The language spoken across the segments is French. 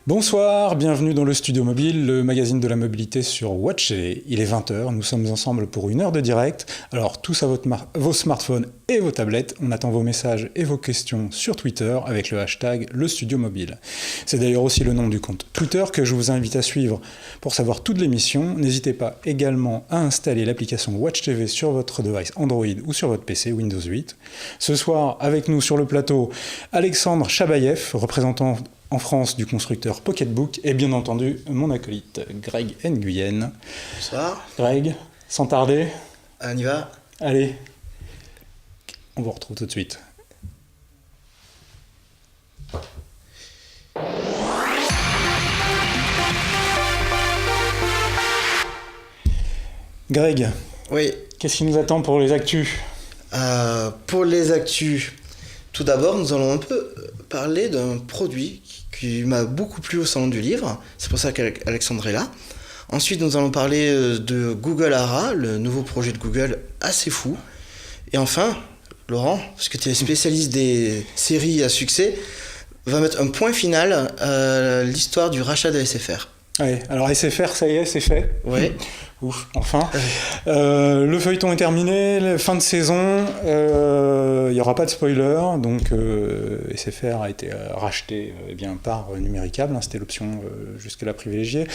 Bonsoir, bienvenue dans le Studio Mobile, le magazine de la mobilité sur Watch TV. Il est 20h, nous sommes ensemble pour une heure de direct. Alors tous à vos smartphones et vos tablettes, on attend vos messages et vos questions sur Twitter avec le hashtag le Studio Mobile. C'est d'ailleurs aussi le nom du compte Twitter que je vous invite à suivre pour savoir toute l'émission. N'hésitez pas également à installer l'application Watch TV sur votre device Android ou sur votre PC Windows 8. Ce soir, avec nous sur le plateau, Alexandre Chabayev, représentant en France du constructeur Pocketbook, et bien entendu mon acolyte Greg Nguyen. Bonsoir. Greg, sans tarder. On y va. Allez, on vous retrouve tout de suite. Greg, oui. Qu'est-ce qui nous attend pour les actus ? Pour les actus, tout d'abord, nous allons un peu parler d'un produit qui m'a beaucoup plu au salon du livre. C'est pour ça qu'Alexandre est là. Ensuite, nous allons parler de Google Ara, le nouveau projet de Google assez fou. Et enfin, Laurent, parce que tu es spécialiste des séries à succès, va mettre un point final à l'histoire du rachat de SFR. Oui, alors SFR, ça y est, c'est fait. Oui. Ouf, enfin. Le feuilleton est terminé, fin de saison, il n'y aura pas de spoiler, donc SFR a été racheté par Numéricable, hein, c'était l'option jusqu'à la privilégiée.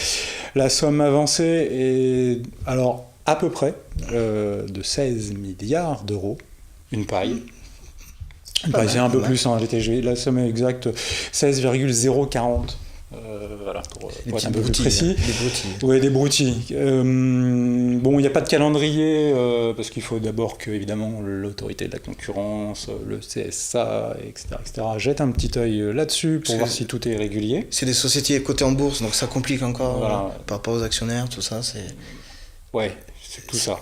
La somme avancée est alors à peu près de 16 milliards d'euros, une paille. C'est un peu plus, hein, la somme est exacte, 16,040. Voilà, pour être un peu plus précis. Des broutilles. Oui, des broutilles. Bon, il n'y a pas de calendrier, parce qu'il faut d'abord que, évidemment, l'autorité de la concurrence, le CSA, etc., jette un petit œil là-dessus pour voir si tout est régulier. C'est des sociétés cotées en bourse, donc ça complique encore voilà. Par rapport aux actionnaires, tout ça, c'est... Ouais. Tout ça,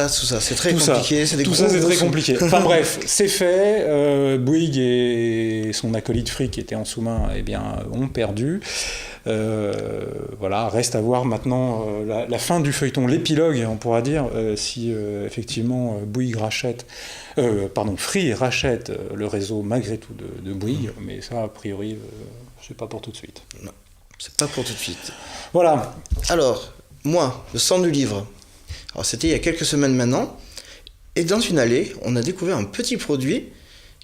c'est très compliqué. C'est très compliqué. Enfin bref, c'est fait. Bouygues et son acolyte Free qui était en sous-main, ont perdu. Voilà, reste à voir maintenant la fin du feuilleton, l'épilogue, on pourra dire, si effectivement Bouygues Free rachète le réseau malgré tout de Bouygues, mais ça a priori, c'est pas pour tout de suite. Non, c'est pas pour tout de suite. Voilà. Alors, moi, le salon du livre. Alors c'était il y a quelques semaines maintenant, et dans une allée, on a découvert un petit produit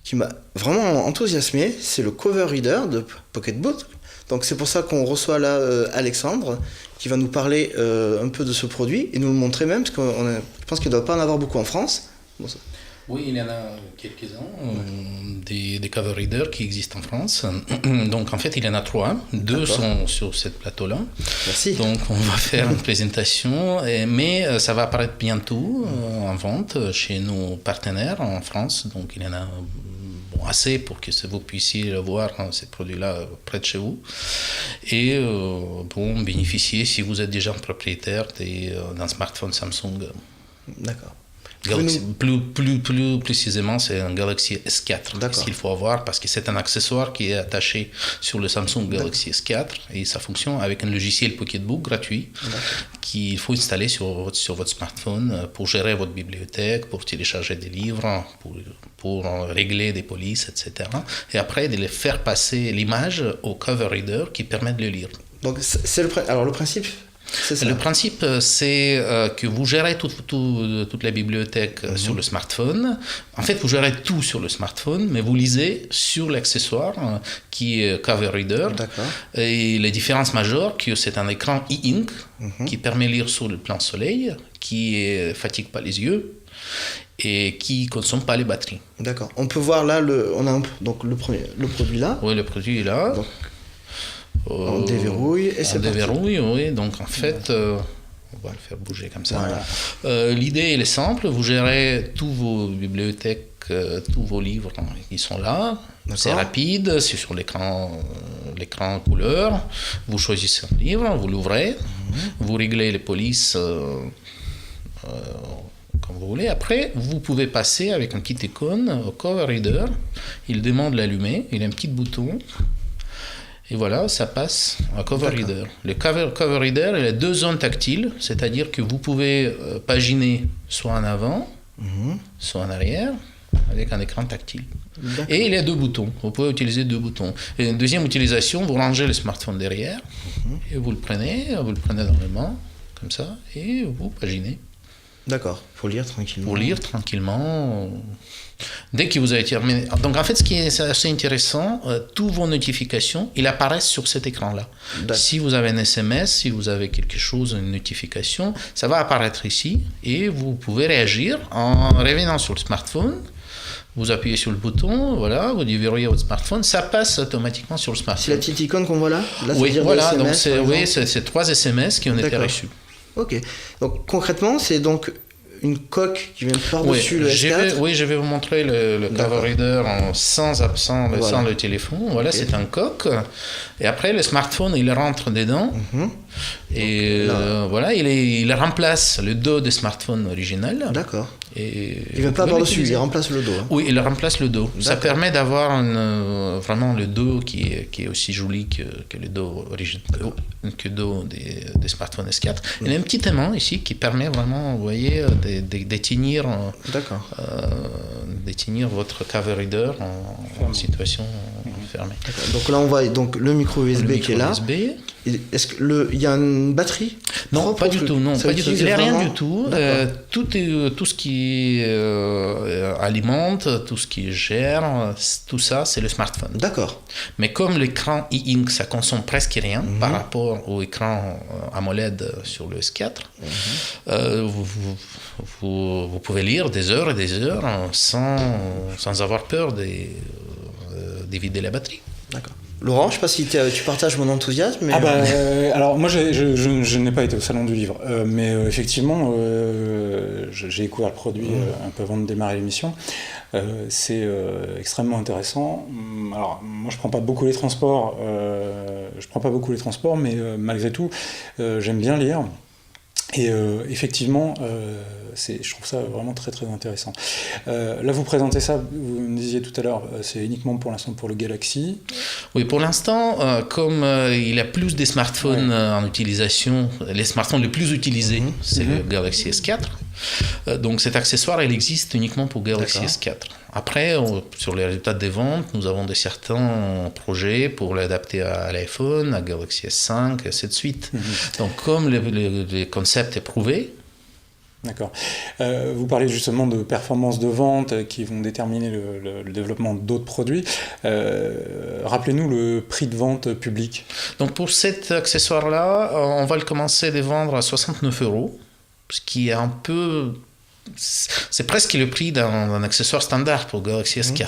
qui m'a vraiment enthousiasmé, c'est le Cover Reader de Pocketbook. Donc c'est pour ça qu'on reçoit là Alexandre, qui va nous parler un peu de ce produit, et nous le montrer même, parce que je pense qu'il ne doit pas en avoir beaucoup en France. Bon, oui, il y en a quelques-uns, des cover readers qui existent en France. Donc en fait, il y en a 3. 2 sont sur cette plateau-là. Merci. Donc on va faire une présentation, mais ça va apparaître bientôt en vente chez nos partenaires en France. Donc il y en a assez pour que vous puissiez voir ces produits-là près de chez vous. Et bénéficier, si vous êtes déjà propriétaire d'un smartphone Samsung. D'accord. Plus précisément, c'est un Galaxy S4 ce qu'il faut avoir, parce que c'est un accessoire qui est attaché sur le Samsung Galaxy S4 et ça fonctionne avec un logiciel Pocketbook gratuit qu'il faut installer sur votre smartphone pour gérer votre bibliothèque, pour télécharger des livres, pour régler des polices, etc. Et après, de les faire passer l'image au cover reader qui permet de le lire. Donc, alors le principe, c'est ça. Le principe, c'est que vous gérez toute la bibliothèque sur le smartphone. En fait, vous gérez tout sur le smartphone, mais vous lisez sur l'accessoire qui est Cover Reader. D'accord. Et les différences majeures, c'est un écran e-ink qui permet de lire sur le plein soleil, qui ne fatigue pas les yeux et qui ne consomme pas les batteries. D'accord. On peut voir là, donc le produit là. Oui, le produit est là. Donc, on déverrouille et c'est parti. On déverrouille, oui. Donc en fait, on va le faire bouger comme ça. Voilà. L'idée, elle est simple. Vous gérez toutes vos bibliothèques, tous vos livres, ils sont là. D'accord. C'est rapide, c'est sur l'écran couleur. Vous choisissez un livre, vous l'ouvrez, vous réglez les polices comme vous voulez. Après, vous pouvez passer avec un petit icône au Cover Reader. Il demande l'allumer, il a un petit bouton. Et voilà, ça passe à Cover Reader. Le Cover Reader, il a 2 zones tactiles, c'est-à-dire que vous pouvez paginer soit en avant, soit en arrière. avec un écran tactile. Et il y a 2 boutons. Vous pouvez utiliser 2 boutons. Et une deuxième utilisation, vous rangez le smartphone derrière et vous le prenez dans les mains, comme ça, et vous paginez. D'accord, pour lire tranquillement. Pour lire tranquillement. Dès que vous avez terminé. Donc en fait, ce qui est assez intéressant, toutes vos notifications, ils apparaissent sur cet écran-là. Si vous avez un SMS, si vous avez quelque chose, une notification, ça va apparaître ici et vous pouvez réagir en revenant sur le smartphone. Vous appuyez sur le bouton, voilà, vous déverrouillez votre smartphone, ça passe automatiquement sur le smartphone. C'est la petite icône qu'on voit là, oui, voilà, donc c'est 3 SMS qui ont été reçus. Ok, donc concrètement, c'est donc une coque qui vient par-dessus le S4. Je vais vous montrer le cover reader sans le téléphone. Voilà, c'est un coque. Et après, le smartphone, il rentre dedans. Et voilà, il remplace le dos du smartphone original. D'accord. Et il ne va pas par-dessus, il remplace le dos. Oui, il remplace le dos. Ça permet d'avoir vraiment le dos qui est aussi joli que le dos original, que le dos des smartphones S4. Il y a un petit aimant ici qui permet vraiment, vous voyez, d'éteindre votre cover reader en situation fermée. Donc là, on voit donc le micro USB qui est là. Est-ce qu'il y a une batterie? Non, pas du tout. Il n'y a rien du tout. Tout ce qui alimente, tout ce qui gère, tout ça, c'est le smartphone. D'accord. Mais comme l'écran e-ink, ça consomme presque rien par rapport au écran AMOLED sur le S4, vous pouvez lire des heures et des heures sans avoir peur de vider la batterie. D'accord. Laurent, je ne sais pas si tu partages mon enthousiasme. Mais... alors moi je n'ai pas été au salon du livre, mais effectivement j'ai découvert le produit un peu avant de démarrer l'émission. C'est extrêmement intéressant. Alors moi je prends pas beaucoup les transports, mais malgré tout j'aime bien lire. Et effectivement, je trouve ça vraiment très très intéressant. Là, vous présentez ça, vous me disiez tout à l'heure, c'est uniquement pour l'instant pour le Galaxy. Oui, pour l'instant, comme il y a plus de smartphones en utilisation, les smartphones les plus utilisés, c'est le Galaxy S4. Donc cet accessoire, il existe uniquement pour Galaxy S4. Après, sur les résultats des ventes, nous avons certains projets pour l'adapter à l'iPhone, à Galaxy S5, et ainsi de suite. Donc comme le concept est prouvé. D'accord. Vous parlez justement de performances de vente qui vont déterminer le développement d'autres produits. Rappelez-nous le prix de vente public. Donc pour cet accessoire-là, on va le commencer à vendre à 69 €, ce qui est un peu... C'est presque le prix d'un accessoire standard pour Galaxy S4.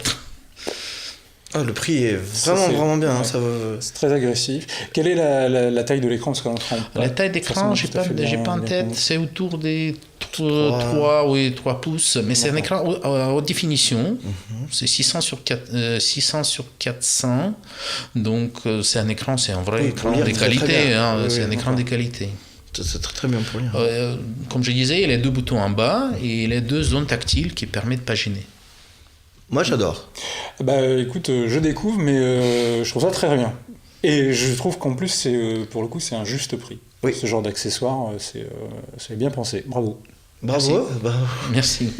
Ah, le prix est vraiment bien. Ouais. Ça va... C'est très agressif. Quelle est la taille de l'écran? La taille d'écran, j'ai pas en tête. C'est autour des 3 pouces. Mais c'est un écran haute définition. C'est 600 sur 400. Donc c'est un écran, c'est un vrai écran de qualité. C'est un écran de qualité. C'est très bien pour lire. Comme je disais, il y a 2 boutons en bas et il y a 2 zones tactiles qui permettent de paginer. Moi, j'adore. Écoute, je découvre, mais je trouve ça très bien. Et je trouve qu'en plus, pour le coup, c'est un juste prix. Oui. Ce genre d'accessoire, c'est bien pensé. Bravo. Bravo. Merci.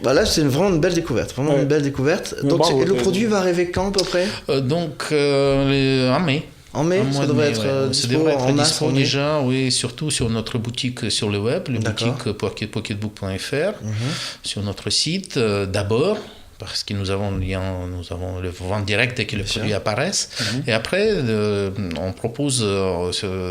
Là, c'est vraiment une belle découverte. Une belle découverte. Donc, et le produit va arriver quand, à peu près? En mai. En mai, ça devrait être dispo déjà, oui, surtout sur notre boutique sur le web, le boutique pocketbook.fr, sur notre site d'abord, parce que nous avons le vente direct dès que le produit apparaisse. Et après, on propose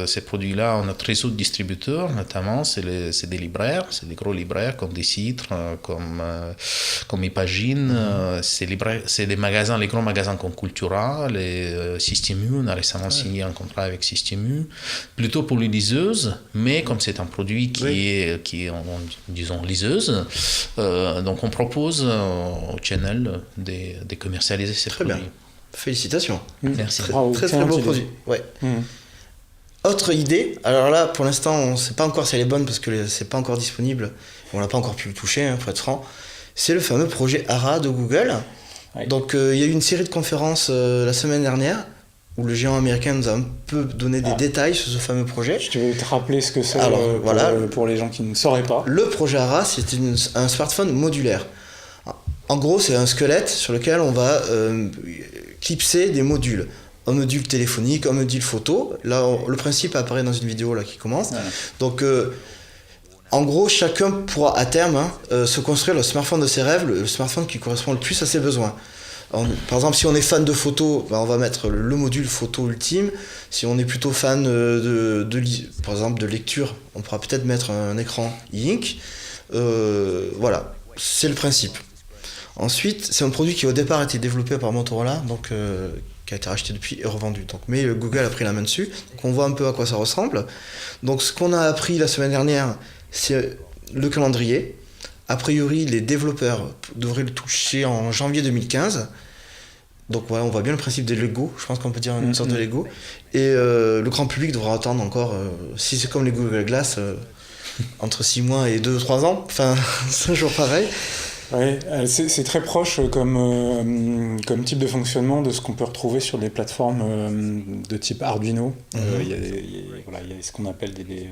ces produits-là à notre réseau de distributeurs, notamment, c'est des libraires, c'est des gros libraires comme des Citres, comme Ipagine, c'est des magasins, les grands magasins comme Cultura, les Système U, on a récemment signé un contrat avec Système U, plutôt pour les liseuses, mais comme c'est un produit qui est disons, liseuse, donc on propose au channel de commercialiser ces produits. Bien. Félicitations. Merci. Très beau produit. Ouais. Autre idée, alors là pour l'instant on ne sait pas encore si elle est bonne parce que c'est pas encore disponible, on n'a pas encore pu le toucher, pour être franc, c'est le fameux projet ARA de Google. Donc il y a eu une série de conférences la semaine dernière où le géant américain nous a un peu donné des détails sur ce fameux projet. Je vais te rappeler ce que c'est pour les gens qui ne sauraient pas. Le projet ARA, c'est un smartphone modulaire. En gros, c'est un squelette sur lequel on va clipser des modules. Un module téléphonique, un module photo. Là, le principe apparaît dans une vidéo là, qui commence. Voilà. Donc, en gros, chacun pourra à terme se construire le smartphone de ses rêves, le smartphone qui correspond le plus à ses besoins. Par exemple, si on est fan de photo, on va mettre le module photo ultime. Si on est plutôt fan par exemple de lecture, on pourra peut-être mettre un écran e-ink. Voilà, c'est le principe. Ensuite, c'est un produit qui au départ a été développé par Motorola, donc qui a été racheté depuis et revendu. Mais Google a pris la main dessus, donc on voit un peu à quoi ça ressemble. Donc ce qu'on a appris la semaine dernière, c'est le calendrier. A priori, les développeurs devraient le toucher en janvier 2015. Donc voilà, on voit bien le principe des Lego, je pense qu'on peut dire une sorte de Lego. Et le grand public devra attendre encore, si c'est comme les Google Glass, entre 6 mois et 2-3 ans. Enfin, c'est toujours pareil. Oui, c'est très proche comme type de fonctionnement de ce qu'on peut retrouver sur des plateformes de type Arduino. Il y a ce qu'on appelle des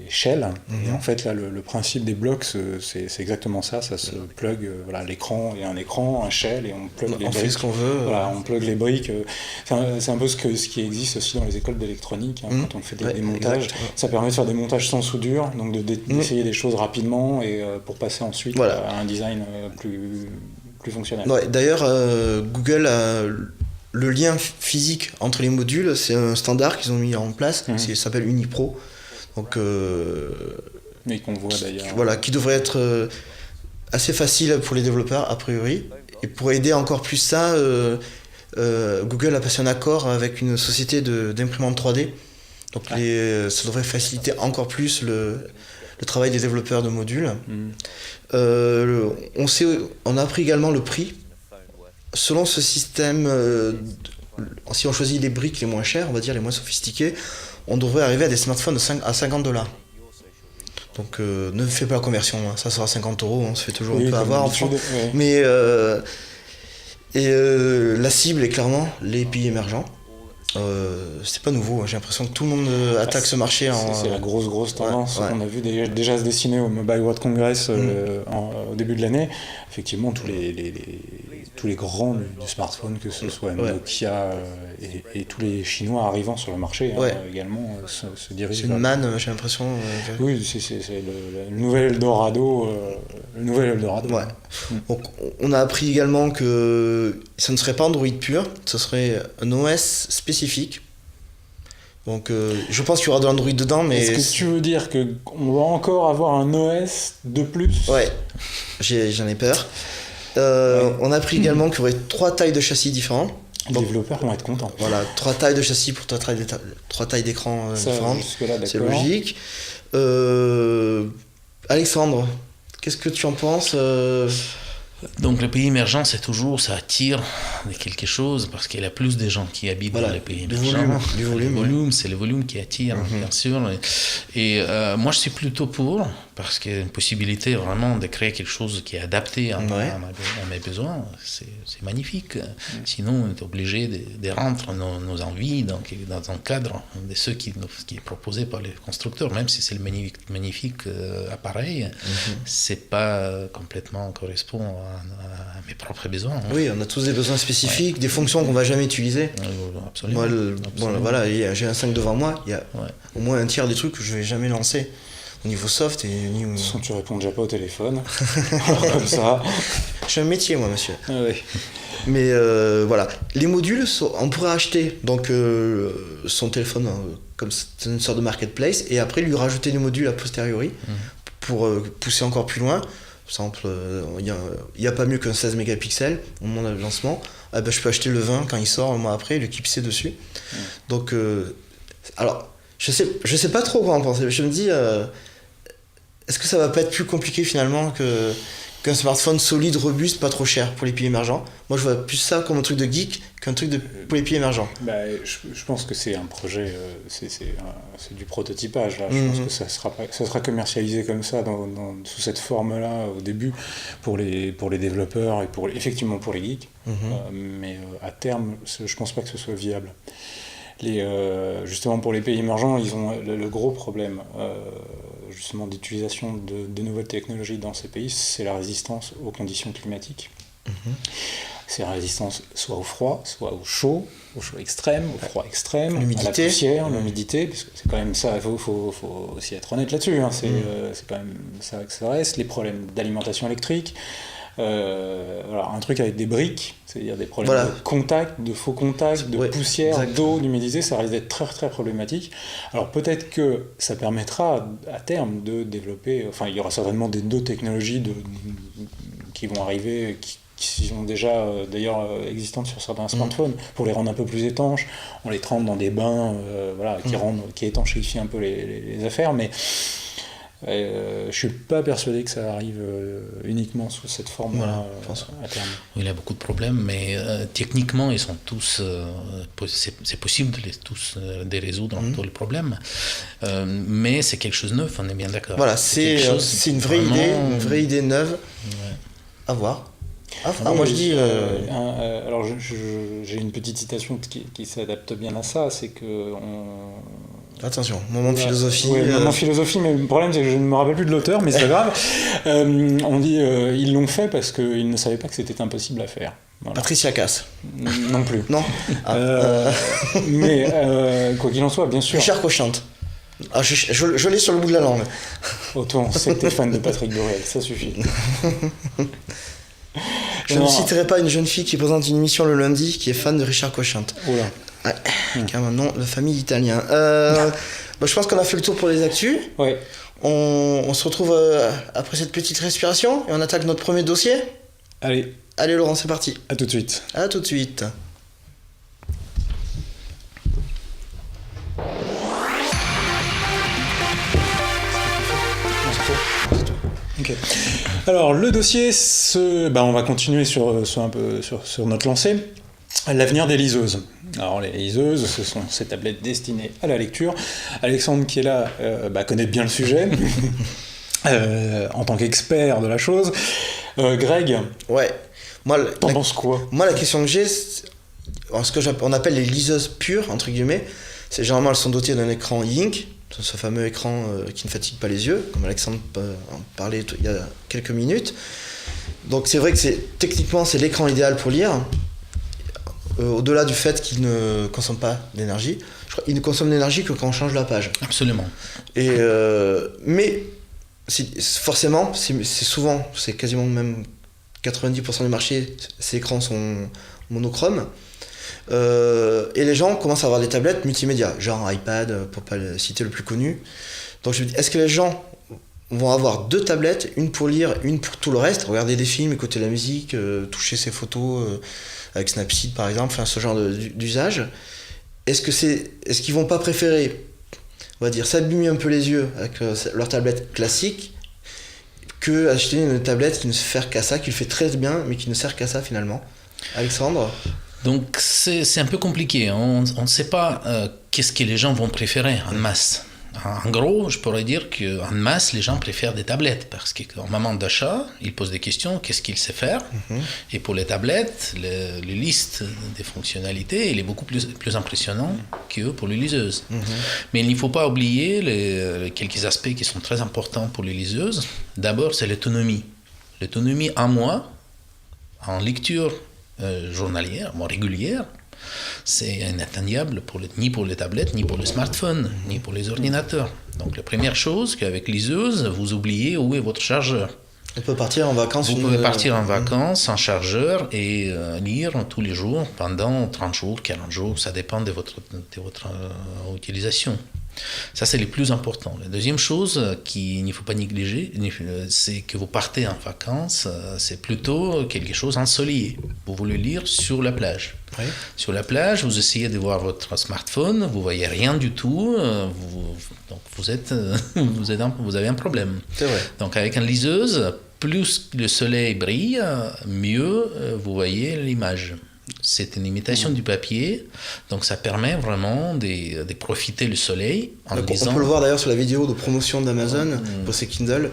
shells. Et en fait, là, le principe des blocs, c'est exactement ça. Ça se plug, l'écran et un écran, un shell, et on plug les briques. On fait ce qu'on veut. Voilà, on plug les briques. C'est un peu ce qui existe aussi dans les écoles d'électronique. Quand on fait des montages, ça permet de faire des montages sans soudure, donc d'essayer des choses rapidement et pour passer ensuite à un design plus fonctionnel. Ouais, d'ailleurs, Google a le lien physique entre les modules, c'est un standard qu'ils ont mis en place, ça s'appelle UniPro. Donc, mais qu'on voit d'ailleurs. Voilà, qui devrait être assez facile pour les développeurs, a priori. Et pour aider encore plus ça, Google a passé un accord avec une société d'imprimante 3D. Donc ça devrait faciliter encore plus le travail des développeurs de modules. On a appris également le prix. Selon ce système, si on choisit les briques les moins chères, on va dire les moins sophistiquées, on devrait arriver à des smartphones à $50. Donc ne fais pas la conversion, ça sera 50 €, on se fait toujours un peu avoir en France. Mais la cible est clairement les pays émergents. C'est pas nouveau, j'ai l'impression que tout le monde attaque ce marché. C'est la grosse tendance qu'on a vu déjà se dessiner au Mobile World Congress au début de l'année. Effectivement, tous les grands du smartphone, que ce soit Nokia et tous les Chinois arrivant sur le marché également se dirigent. C'est une manne, j'ai l'impression. Oui, c'est le nouvel Eldorado. Ouais. Donc, on a appris également que ça ne serait pas Android pur, ce serait un OS spécifique. Donc je pense qu'il y aura de l'Android dedans, mais... Est-ce que tu veux dire qu'on va encore avoir un OS de plus ? Ouais, j'en ai peur. On a appris également qu'il y aurait 3 tailles de châssis différents. Les développeurs vont être contents. Voilà, 3 tailles de châssis pour 3 tailles d'écran différentes. C'est logique. Alexandre, qu'est-ce que tu en penses Donc les pays émergents, c'est toujours, ça attire quelque chose parce qu'il y a plus de gens qui habitent dans les pays émergents. Du volume, c'est le volume qui attire, bien sûr. Et moi, je suis plutôt pour, parce qu'il y a une possibilité vraiment de créer quelque chose qui est adapté à mes besoins. C'est magnifique. Sinon, on est obligé de rendre nos envies dans un cadre de ce qui est proposé par les constructeurs, même si c'est le magnifique appareil, c'est pas complètement correspond à mes propres besoins. Oui, on a tous des besoins spécifiques, des fonctions qu'on va jamais utiliser. Absolument. Moi, voilà, j'ai un 5 devant moi, il y a au moins un tiers des trucs que je vais jamais lancer. Au niveau soft et niveau... De toute façon, tu réponds déjà pas au téléphone. Comme ça. Je suis un métier, moi, monsieur. Oui. Mais voilà. Les modules, on pourrait acheter donc, son téléphone comme c'est une sorte de marketplace et après lui rajouter des modules a posteriori pour pousser encore plus loin. Par exemple, il n'y a pas mieux qu'un 16 mégapixels au moment du lancement. Je peux acheter le 20 quand il sort un mois après et le clipser dessus. Donc, alors, je sais pas trop quoi en penser. Je me dis, est-ce que ça va pas être plus compliqué finalement qu'un smartphone solide, robuste, pas trop cher pour les pays émergents. Moi, je vois plus ça comme un truc de geek qu'un truc pour les pays émergents. Je pense que c'est un projet, c'est du prototypage. Là. Je pense que ça sera commercialisé comme ça, sous cette forme-là au début, pour les développeurs et effectivement pour les geeks. Mais à terme, je pense pas que ce soit viable. Justement pour les pays émergents, ils ont le gros problème justement d'utilisation de nouvelles technologies dans ces pays, c'est la résistance aux conditions climatiques. C'est la résistance soit au froid, soit au chaud extrême, au froid extrême, à la poussière, l'humidité, parce que c'est quand même ça, il faut aussi être honnête là-dessus, hein, c'est quand même ça que ça reste, les problèmes d'alimentation électrique, un truc avec des briques, c'est-à-dire des problèmes de contact, de faux contact, de poussière, d'eau, d'humidité, ça risque d'être très très problématique. Alors peut-être que ça permettra à terme de développer, enfin il y aura certainement d'autres technologies qui vont arriver, qui sont déjà d'ailleurs existantes sur certains smartphones, pour les rendre un peu plus étanches. On les trempe dans des bains qui étanchifient un peu les affaires, mais je suis pas persuadé que ça arrive uniquement sous cette forme-là à terme. Il y a beaucoup de problèmes, mais techniquement, ils sont tous. C'est possible de les résoudre tous les problèmes, mais c'est quelque chose de neuf, on est bien d'accord. Voilà, c'est une vraie idée neuve à voir. Moi je dis. Alors j'ai une petite citation qui s'adapte bien à ça, c'est que Attention, moment de philosophie. Moment de philosophie, mais le problème c'est que je ne me rappelle plus de l'auteur, mais c'est pas grave. On dit ils l'ont fait parce qu'ils ne savaient pas que c'était impossible à faire. Voilà. Patricia Cass. Non plus. Non. Mais quoi qu'il en soit, bien sûr. Richard Cochante. Je l'ai sur le bout de la langue. Oh, toi, on sait que t'es fan de Patrick Borel, ça suffit. Je ne citerai pas une jeune fille qui présente une émission le lundi qui est fan de Richard Cochante. Oula. Car maintenant, la famille italien. Je pense qu'on a fait le tour pour les actus. Ouais. On se retrouve après cette petite respiration et on attaque notre premier dossier. Allez Laurent, c'est parti. À tout de suite. À tout de suite. Okay. Alors le dossier, on va continuer sur notre lancée. L'avenir des liseuses. Alors les liseuses, ce sont ces tablettes destinées à la lecture. Alexandre qui est là connaît bien le sujet en tant qu'expert de la chose. Greg, t'en penses quoi ? Moi la question que j'ai, on appelle les liseuses pures entre guillemets, c'est généralement elles sont dotées d'un écran e-ink, ce fameux écran qui ne fatigue pas les yeux, comme Alexandre en parlait il y a quelques minutes. Donc c'est vrai que techniquement c'est l'écran idéal pour lire. Au-delà du fait qu'il ne consomme pas d'énergie, je crois qu'il ne consomme d'énergie que quand on change la page. Absolument. Mais forcément, c'est quasiment même 90% du marché, ces écrans sont monochromes. Et les gens commencent à avoir des tablettes multimédia, genre iPad, pour pas citer le plus connu. Donc je me dis, est-ce que les gens vont avoir 2 tablettes, une pour lire, une pour tout le reste, regarder des films, écouter de la musique, toucher ses photos avec Snapseed par exemple, ce genre d'usage. Est-ce qu'ils vont pas préférer, on va dire, s'abîmer un peu les yeux avec leur tablette classique que acheter une tablette qui ne sert qu'à ça, qui le fait très bien mais qui ne sert qu'à ça finalement? Alexandre? Donc c'est un peu compliqué, on ne sait pas qu'est-ce que les gens vont préférer en masse. En gros, je pourrais dire qu'en masse, les gens préfèrent des tablettes parce qu'en moment d'achat, ils posent des questions, qu'est-ce qu'ils savent faire. Et pour les tablettes, les listes des fonctionnalités, il est beaucoup plus impressionnant que pour les liseuses. Mais il ne faut pas oublier quelques aspects qui sont très importants pour les liseuses. D'abord, c'est l'autonomie. L'autonomie en mois, en lecture journalière, régulière, c'est inatteignable ni pour les tablettes, ni pour les smartphones, ni pour les ordinateurs. Donc la première chose, qu'avec liseuse, vous oubliez où est votre chargeur. On peut partir en vacances. Vous pouvez partir en vacances sans chargeur et lire tous les jours pendant 30 jours, 40 jours, ça dépend de votre utilisation. Ça, c'est le plus important. La deuxième chose qu'il ne faut pas négliger, c'est que vous partez en vacances, c'est plutôt quelque chose ensoleillé. Vous voulez lire sur la plage. Oui. Sur la plage, vous essayez de voir votre smartphone, vous ne voyez rien du tout, donc vous avez un problème. C'est vrai. Donc avec une liseuse, plus le soleil brille, mieux vous voyez l'image. C'est une imitation du papier, donc ça permet vraiment de profiter du soleil en lisant. On peut le voir d'ailleurs sur la vidéo de promotion d'Amazon pour ces Kindle,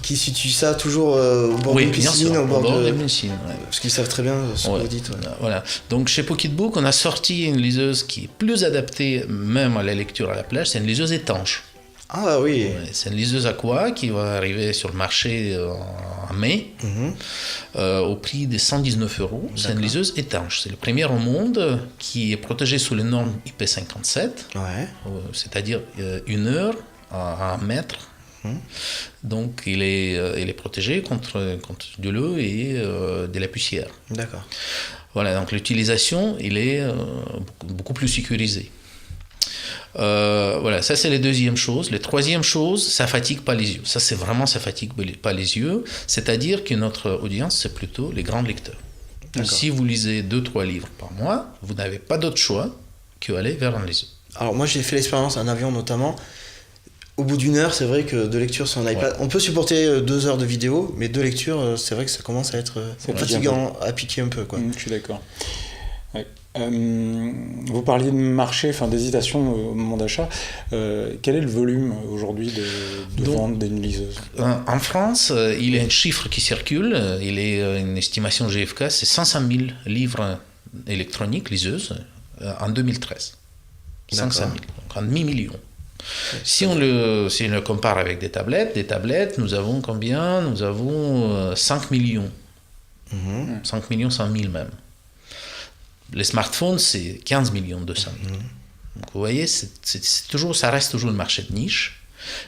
qui situe ça toujours au bord d'une piscine, au bord de piscine, parce qu'ils savent très bien ce que vous dites. Voilà. Donc chez Pocketbook, on a sorti une liseuse qui est plus adaptée même à la lecture à la plage, c'est une liseuse étanche. Ah oui. C'est une liseuse Aqua qui va arriver sur le marché en mai au prix de 119 €. C'est une liseuse étanche. C'est le premier au monde qui est protégé sous les normes IP57, c'est-à-dire 1 heure à 1 mètre. Donc il est protégé contre de l'eau et de la poussière. D'accord. Voilà, donc l'utilisation il est beaucoup plus sécurisée. Voilà, ça c'est la deuxième chose. La troisième chose, ça fatigue pas les yeux. Ça c'est vraiment, ça fatigue pas les yeux. C'est-à-dire que notre audience, c'est plutôt les grands lecteurs. Si vous lisez 2-3 livres par mois, vous n'avez pas d'autre choix que aller vers un liseuse. Alors moi j'ai fait l'expérience en avion notamment. Au bout d'une heure, c'est vrai que de lecture sur un iPad, on peut supporter 2 heures de vidéo, mais 2 lectures, c'est vrai que ça commence à être fatigant, à piquer un peu, quoi. Je suis d'accord. Ouais. Vous parliez de marché, d'hésitation au moment d'achat. Quel est le volume aujourd'hui de vente d'une liseuse ? En France, il y a un chiffre qui circule, il est une estimation GfK, c'est 500 000 livres électroniques, liseuses, en 2013. 500 000, donc un demi-million. Si on le compare avec des tablettes, nous avons combien ? Nous avons 5 millions. 5 millions 100 000 même. Les smartphones, c'est 15 millions 200 000. Donc vous voyez, ça reste toujours le marché de niche.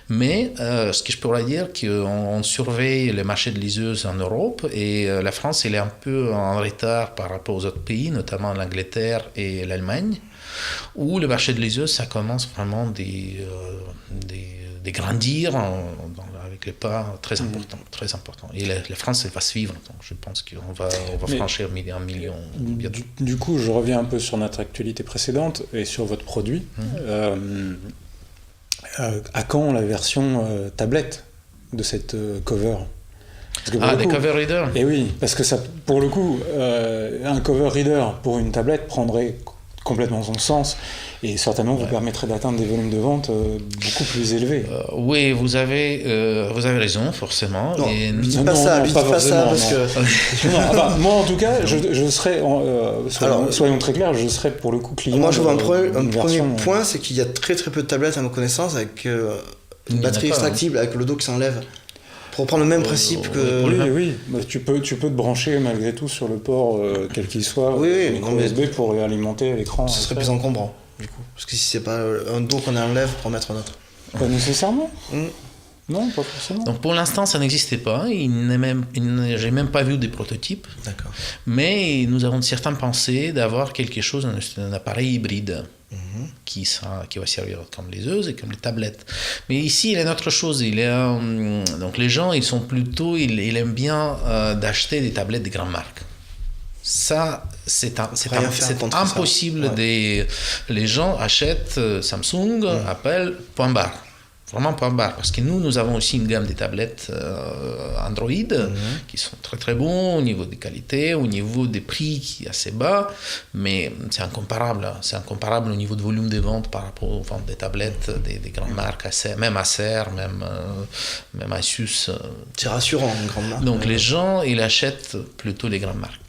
Mais ce que je pourrais dire, qu'on surveille le marché de liseuses en Europe et la France, elle est un peu en retard par rapport aux autres pays, notamment l'Angleterre et l'Allemagne, où le marché de liseuses, ça commence vraiment de grandir avec les pas très importants. Et la France, elle va suivre. Donc je pense qu'on va franchir 1 million bientôt. Du coup, je reviens un peu sur notre actualité précédente et sur votre produit. À quand la version tablette de cette cover ? Des cover readers ? Et oui, parce que ça, pour le coup, un cover reader pour une tablette prendrait complètement son sens et certainement vous permettrait d'atteindre des volumes de vente beaucoup plus élevés. Oui, vous avez raison, forcément. Non, dis pas ça parce que... moi en tout cas, je serais, soyons très clairs, je serais pour le coup client. Moi je vois un premier point, c'est qu'il y a très très peu de tablettes à ma connaissance avec une batterie extractible, avec le dos qui s'enlève. Pour reprendre le même principe que... Oui. Tu peux te brancher malgré tout sur le port, quel qu'il soit, micro USB pour alimenter l'écran. Ce serait plus encombrant, du coup. Parce que si c'est pas un dos qu'on enlève pour en mettre un autre. Pas nécessairement. Non, pas forcément. Donc pour l'instant, ça n'existait pas. J'ai même pas vu des prototypes. D'accord. Mais nous avons certaines pensées d'avoir quelque chose, un appareil hybride. Qui va servir comme liseuse et comme les tablettes. Mais ici, il y a une autre chose. Donc les gens, ils aiment bien d'acheter des tablettes de grandes marques. Ça, c'est impossible. Les gens achètent Samsung, Apple, point barre. Vraiment point barre. Parce que nous avons aussi une gamme de tablettes Android qui sont très très bons au niveau des qualités, au niveau des prix qui est assez bas, mais c'est incomparable. C'est incomparable au niveau de volume de vente par rapport aux ventes des tablettes des grandes marques, même Acer, même Asus. C'est rassurant, une grande marque. Donc les gens, ils achètent plutôt les grandes marques.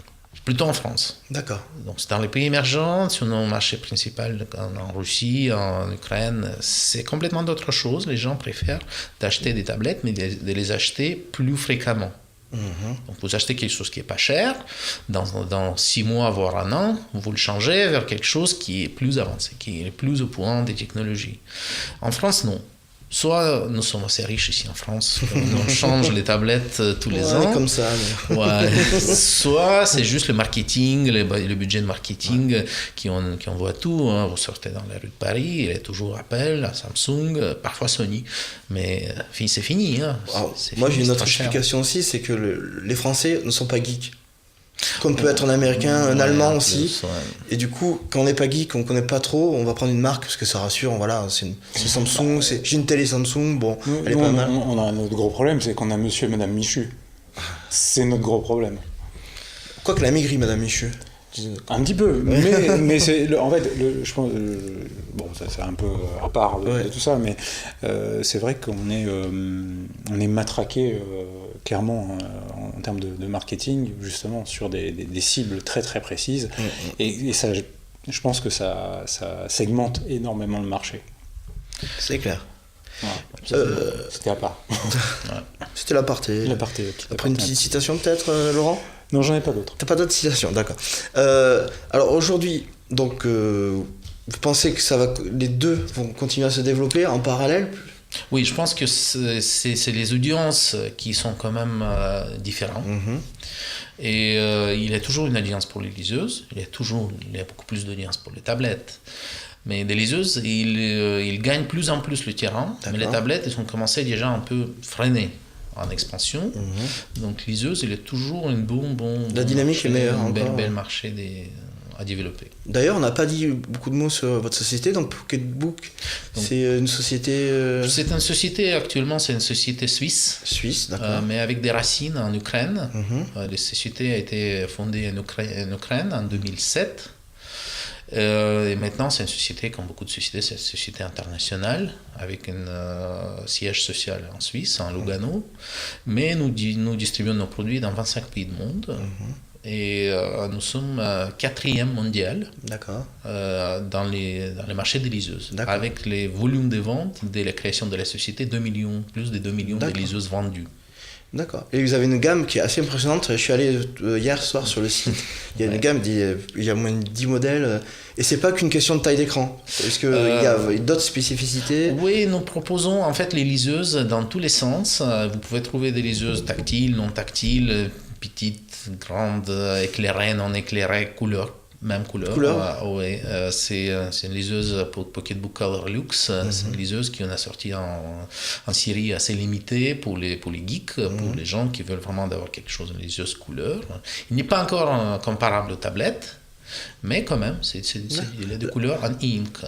Plutôt en France. D'accord. Donc c'est dans les pays émergents, sur nos marchés principaux en Russie, en Ukraine, c'est complètement d'autre chose. Les gens préfèrent d'acheter des tablettes, mais de les acheter plus fréquemment. Donc vous achetez quelque chose qui n'est pas cher, dans 6 mois, voire 1 an, vous le changez vers quelque chose qui est plus avancé, qui est plus au point des technologies. En France, non. Soit nous sommes assez riches ici en France, on change les tablettes tous les ans. Comme ça. Soit c'est juste le marketing, le budget de marketing qui envoie tout. Vous sortez dans la rue de Paris, il y a toujours Apple, Samsung, parfois Sony. Mais c'est fini. Moi j'ai une autre explication aussi, c'est que les Français ne sont pas geeks. comme peut être un américain, un allemand aussi. Ouais. Et du coup, quand on n'est pas geek, on connaît pas trop, on va prendre une marque parce que ça rassure. Voilà, c'est Samsung, j'ai une télé Samsung, bon, elle est pas mal. On a un autre gros problème, c'est qu'on a monsieur et madame Michu. C'est notre gros problème. Quoique la maigri, madame Michu. Un petit peu, mais c'est en fait, je pense, bon, ça c'est un peu à part de tout ça, mais c'est vrai qu'on est matraqué clairement en termes de marketing, justement sur des cibles très très précises, et ça, je pense que ça segmente énormément le marché. C'est clair. Voilà. C'était à part. C'était l'aparté. Après une petite citation peut-être, Laurent ? Non, j'en ai pas d'autres. T'as pas d'autres citations, d'accord. Alors aujourd'hui, donc, vous pensez que les deux vont continuer à se développer en parallèle ? Oui, je pense que c'est les audiences qui sont quand même différentes. Et il y a toujours une audience pour les liseuses, il y a beaucoup plus d'audience pour les tablettes. Mais des liseuses, ils gagnent plus en plus le terrain, mais les tablettes, ils ont commencé déjà un peu freiner en expansion. Donc liseuse, il est toujours une la dynamique marché, est meilleure un encore. bel marché à développer. D'ailleurs, on n'a pas dit beaucoup de mots sur votre société, donc Pocketbook, c'est une société... C'est une société, actuellement, c'est une société suisse. Suisse, d'accord. Mais avec des racines en Ukraine. La société a été fondée en Ukraine en 2007. Et maintenant, c'est une société, comme beaucoup de sociétés, c'est une société internationale, avec un siège social en Suisse, en Lugano. Mais nous distribuons nos produits dans 25 pays du monde. Et nous sommes 4e mondial dans les marchés des liseuses. Avec les volumes de ventes dès la création de la société, plus de 2 millions de liseuses vendues. D'accord. Et vous avez une gamme qui est assez impressionnante. Je suis allé hier soir sur le site. Il y a une gamme, il y a moins de 10 modèles. Et c'est pas qu'une question de taille d'écran. Est-ce qu'il y a d'autres spécificités ? Oui, nous proposons en fait les liseuses dans tous les sens. Vous pouvez trouver des liseuses tactiles, non tactiles, petites, grandes, éclairées, non éclairées, même couleur. C'est une liseuse pour Pocketbook Color Lux. C'est une liseuse qu'on a sortie en série assez limitée pour les geeks, pour les gens qui veulent vraiment avoir quelque chose, une liseuse couleur. Il n'est pas encore comparable aux tablettes, mais quand même, il est de couleur en ink.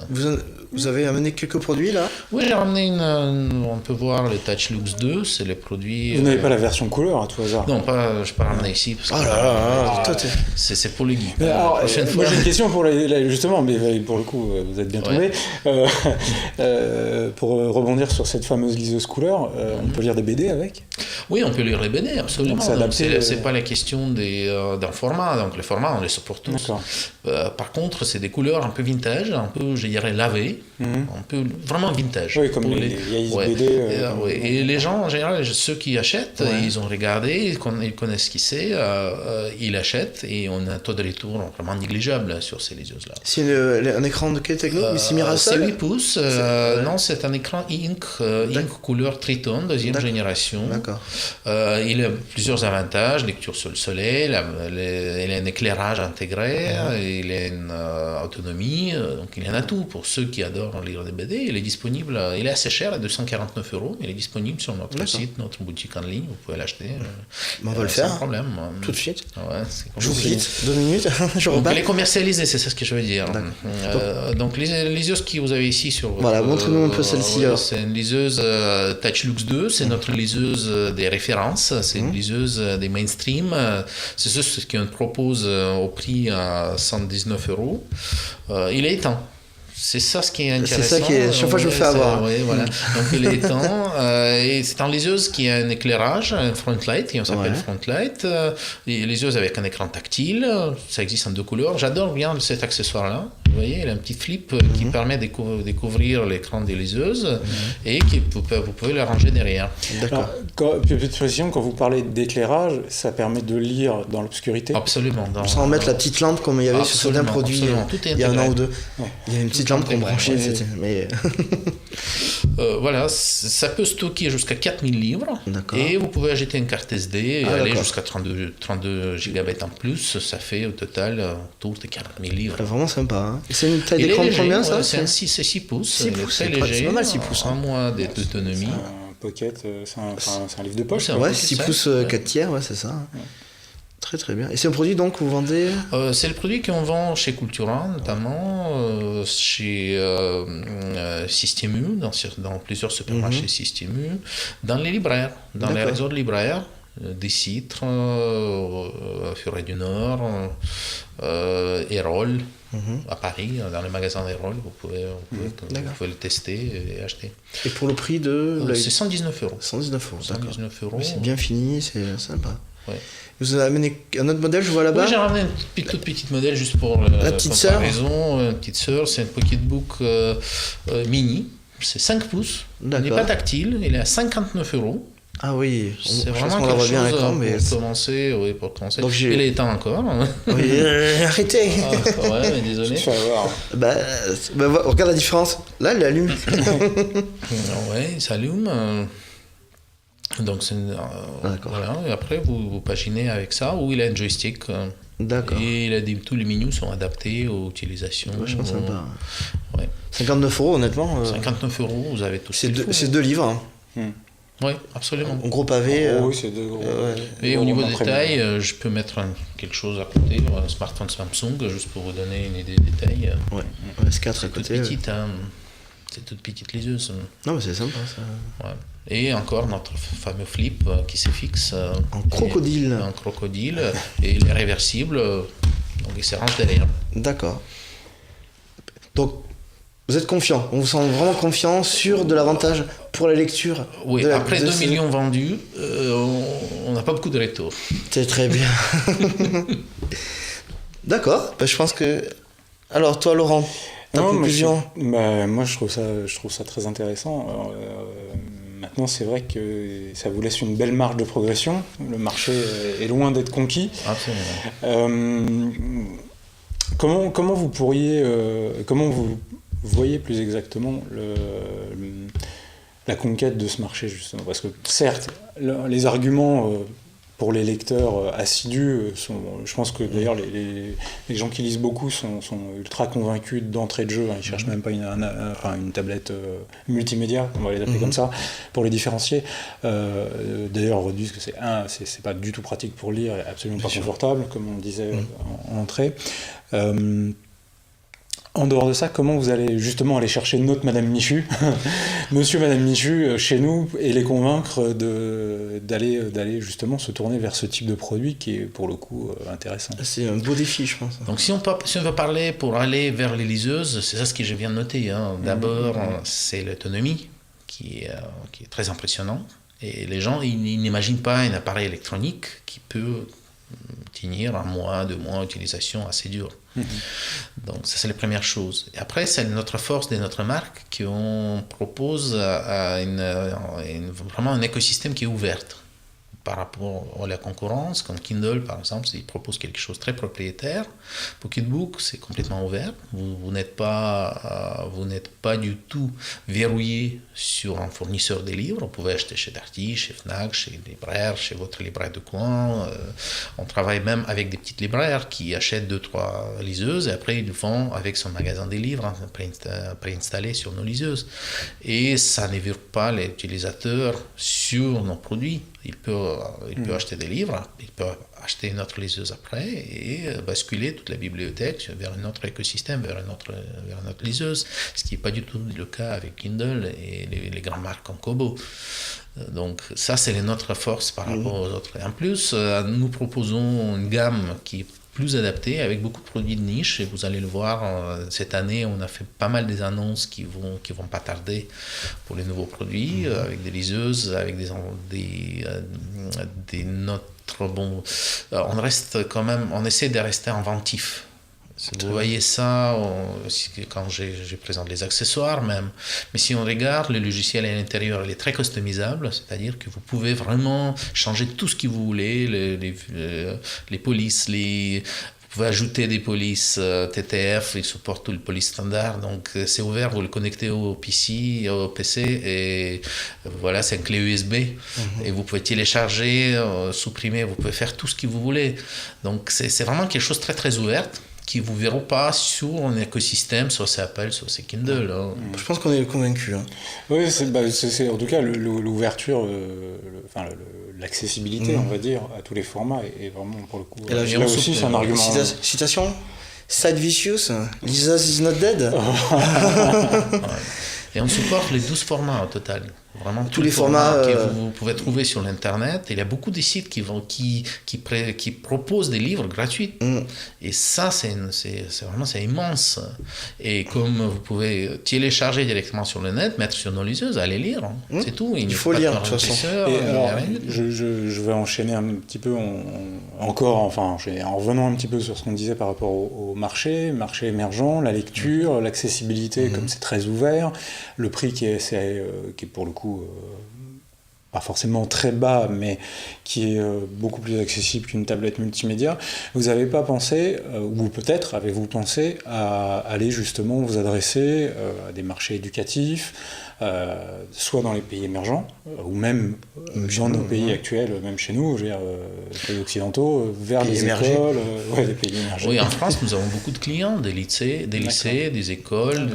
Vous avez amené quelques produits là ? Oui, j'ai ramené on peut voir le Touch Lux 2, c'est les produits... Vous n'avez pas la version couleur à tout hasard ? Non, je ne peux pas ramener ici, parce que c'est pour les geeks. Alors, moi j'ai une question pour justement, mais pour le coup, vous êtes bien tombé. Pour rebondir sur cette fameuse liseuse couleur, on peut lire des BD avec ? Oui, on peut lire les BD, absolument. C'est pas la question d'un format, donc les formats, on les supporte tous. D'accord. Par contre, c'est des couleurs un peu vintage, un peu, je dirais, lavées, un peu vraiment vintage. Oui, comme les vieilles BD. Et les gens, en général, ceux qui achètent, ils ont regardé, ils connaissent ce qui c'est, ils achètent, et on a un taux de retour vraiment négligeable sur ces liseuses-là. C'est un écran de quelle techno ? C'est 8 pouces. Non, c'est un écran Ink couleur Triton, deuxième génération. D'accord. Il a plusieurs avantages, lecture sur le soleil, il a un éclairage intégré, il a une autonomie, donc il y en a tout pour ceux qui adorent lire des BD. Il est disponible, il est assez cher, à 249 €, mais il est disponible sur notre site, notre boutique en ligne, vous pouvez l'acheter. On va le faire. Sans problème. Tout de suite. Je vous quitte, 2 minutes, je repars. repars. Elle est commercialisée, c'est ça ce que je veux dire. Donc les liseuses que vous avez ici sur votre... Voilà, montrez-nous un peu celle-ci. C'est une liseuse Touch Lux 2, c'est notre liseuse des références, c'est une liseuse des mainstream, c'est ce qu'on propose au prix à 119 €. Il est temps. C'est ça ce qui est intéressant. C'est ça qui est. Chaque fois, je me fais avoir. Oui, voilà. Donc, il est temps. Et c'est une liseuse qui a un éclairage, un front light, qui s'appelle front light. Liseuse avec un écran tactile. Ça existe en 2 couleurs. J'adore bien cet accessoire-là. Vous voyez, il a un petit flip qui permet de découvrir l'écran des liseuses et vous pouvez le ranger derrière. D'accord. Petite précision, quand vous parlez d'éclairage, ça permet de lire dans l'obscurité ? Absolument. Sans mettre la petite lampe comme il y avait sur certains produits il y a un an ou deux. Ouais. Il y a une petite lampe qu'on branchait. Mais... voilà, ça peut stocker jusqu'à 4000 livres. D'accord. Et vous pouvez ajouter une carte SD et aller jusqu'à 32 gigabytes en plus. Ça fait au total autour de 40 000 livres. C'est vraiment sympa. Hein. C'est une taille d'écran de combien ça ? C'est 6 pouces. 6 pouces, c'est léger. C'est pas mal 6 pouces. Un mois d'autonomie. Pocket, c'est un livre de poche. Ouais, 6 pouces 4 tiers, ouais, c'est ça. Ouais. Très très bien. Et c'est un produit donc que vous vendez C'est le produit qu'on vend chez Cultura, notamment, chez Système U, dans plusieurs supermarchés Système U, dans les libraires, dans les réseaux de libraires, des Citres, Furet du Nord, Erol, à Paris, dans les magasins d'Erol, vous pouvez le tester et acheter. Et pour le prix de... c'est 119 €. 119 €, d'accord. 119 €. Oui, c'est bien fini, c'est sympa. Ouais. Vous avez amené un autre modèle, je vois là-bas. Oui, j'ai ramené un toute petite modèle juste pour la petite sœur. Une petite sœur, c'est un pocketbook mini, c'est 5 pouces, il n'est pas tactile, il est à 59 €. Ah oui, c'est vraiment quelque chose bien l'écran, mais pour commencer. Donc il est éteint encore. Oui, arrêtez. Ouais, mais désolé. Tu vas voir. Regarde la différence. Là, il allume. Ouais, il s'allume. Donc voilà. Et après vous paginez avec ça, ou il a un joystick. D'accord. Et tous les menus sont adaptés aux utilisations. Vachement sympa. Ouais. 59 €, honnêtement. 59 €, vous avez tout. C'est 2 livres. Hein. Oui, absolument. Un gros pavé. Oui, c'est 2 gros. Et au niveau des tailles, je peux mettre quelque chose à côté, un smartphone Samsung, juste pour vous donner une idée des tailles. Ouais, S4 à côté. C'est toute petite liseuse. Non, mais c'est sympa ça. Ouais. Et encore notre fameux flip qui se fixe en crocodile. En crocodile, et il est réversible, donc il se range derrière. D'accord. Donc, vous êtes confiant, on vous sent vraiment confiant, sûr de l'avantage pour la lecture. Oui, après 2 millions vendus, on n'a pas beaucoup de retours. C'est très bien. D'accord, je pense que... Alors, toi, Laurent, ta conclusion? Moi, je trouve ça très intéressant. Alors, maintenant, c'est vrai que ça vous laisse une belle marge de progression. Le marché est loin d'être conquis. Absolument. Comment vous pourriez... comment vous voyez plus exactement la conquête de ce marché, justement? Parce que certes, les arguments pour les lecteurs assidus sont... Je pense que d'ailleurs les gens qui lisent beaucoup sont ultra convaincus d'entrée de jeu. Ils ne cherchent même pas une tablette multimédia, on va les appeler comme ça, pour les différencier. D'ailleurs, ils redisent que c'est pas du tout pratique pour lire, et absolument pas confortable, comme on disait en entrée. En dehors de ça, comment vous allez justement aller chercher notre Madame Michu, Monsieur Madame Michu, chez nous, et les convaincre d'aller justement se tourner vers ce type de produit qui est pour le coup intéressant? C'est un beau défi, je pense. Donc si on veut parler pour aller vers les liseuses, c'est ça ce que je viens de noter. D'abord, c'est l'autonomie qui est très impressionnante. Et les gens, ils n'imaginent pas un appareil électronique qui peut tenir 1 mois, 2 mois d'utilisation assez dure. Donc ça, c'est la première chose. Et après, c'est notre force de notre marque qu'on propose vraiment un écosystème qui est ouvert par rapport à la concurrence, comme Kindle par exemple, il propose quelque chose de très propriétaire. Pocketbook, c'est complètement ouvert. Vous n'êtes pas du tout verrouillé sur un fournisseur de livres. Vous pouvez acheter chez Darty, chez Fnac, chez les libraires, chez votre libraire de coin. On travaille même avec des petites libraires qui achètent 2-3 liseuses et après ils le font avec son magasin des livres préinstallé sur nos liseuses. Et ça ne verrouille pas l'utilisateur sur nos produits. Il peut acheter des livres, il peut acheter une autre liseuse après et basculer toute la bibliothèque vers un autre écosystème, vers une autre liseuse, ce qui n'est pas du tout le cas avec Kindle et les grandes marques comme Kobo. Donc ça, c'est notre force par rapport aux autres. En plus, nous proposons une gamme qui est plus adapté avec beaucoup de produits de niche et vous allez le voir cette année on a fait pas mal des annonces qui vont pas tarder pour les nouveaux produits avec des liseuses, avec des notes on essaie de rester inventif. Vous voyez ça quand je présente les accessoires même. Mais si on regarde, le logiciel à l'intérieur, il est très customisable, c'est-à-dire que vous pouvez vraiment changer tout ce que vous voulez, les polices, vous pouvez ajouter des polices TTF, ils supportent tout le police standard, donc c'est ouvert, vous le connectez au PC et voilà, c'est une clé USB et vous pouvez télécharger, supprimer, vous pouvez faire tout ce que vous voulez. Donc c'est vraiment quelque chose de très très ouvert qui ne vous verront pas sur un écosystème, soit c'est Apple, soit c'est Kindle. Hein. Je pense qu'on est convaincus. Hein. Oui, c'est en tout cas l'ouverture, l'accessibilité, on va dire, à tous les formats est vraiment pour le coup. Et là aussi, c'est un argument. Citation Side Vicious, Jesus is not dead. Et on supporte les 12 formats au total. Vraiment tous les formats que vous pouvez trouver sur l'internet. Il y a beaucoup de sites qui proposent des livres gratuits. Et ça, c'est immense. Et comme vous pouvez télécharger directement sur le net, mettre sur nos liseuses, aller lire. C'est tout. Il faut lire, de toute façon. Je vais enchaîner un petit peu en revenant un petit peu sur ce qu'on disait par rapport au marché émergent, la lecture, l'accessibilité, comme c'est très ouvert, le prix qui est pour le coup pas forcément très bas, mais qui est beaucoup plus accessible qu'une tablette multimédia. Vous n'avez pas pensé, ou peut-être avez-vous pensé, à aller justement vous adresser à des marchés éducatifs, soit dans les pays émergents, ou même dans nos pays actuels, même chez nous, pays occidentaux, vers les écoles, des pays émergents. Oui, en France, nous avons beaucoup de clients, des lycées, des écoles,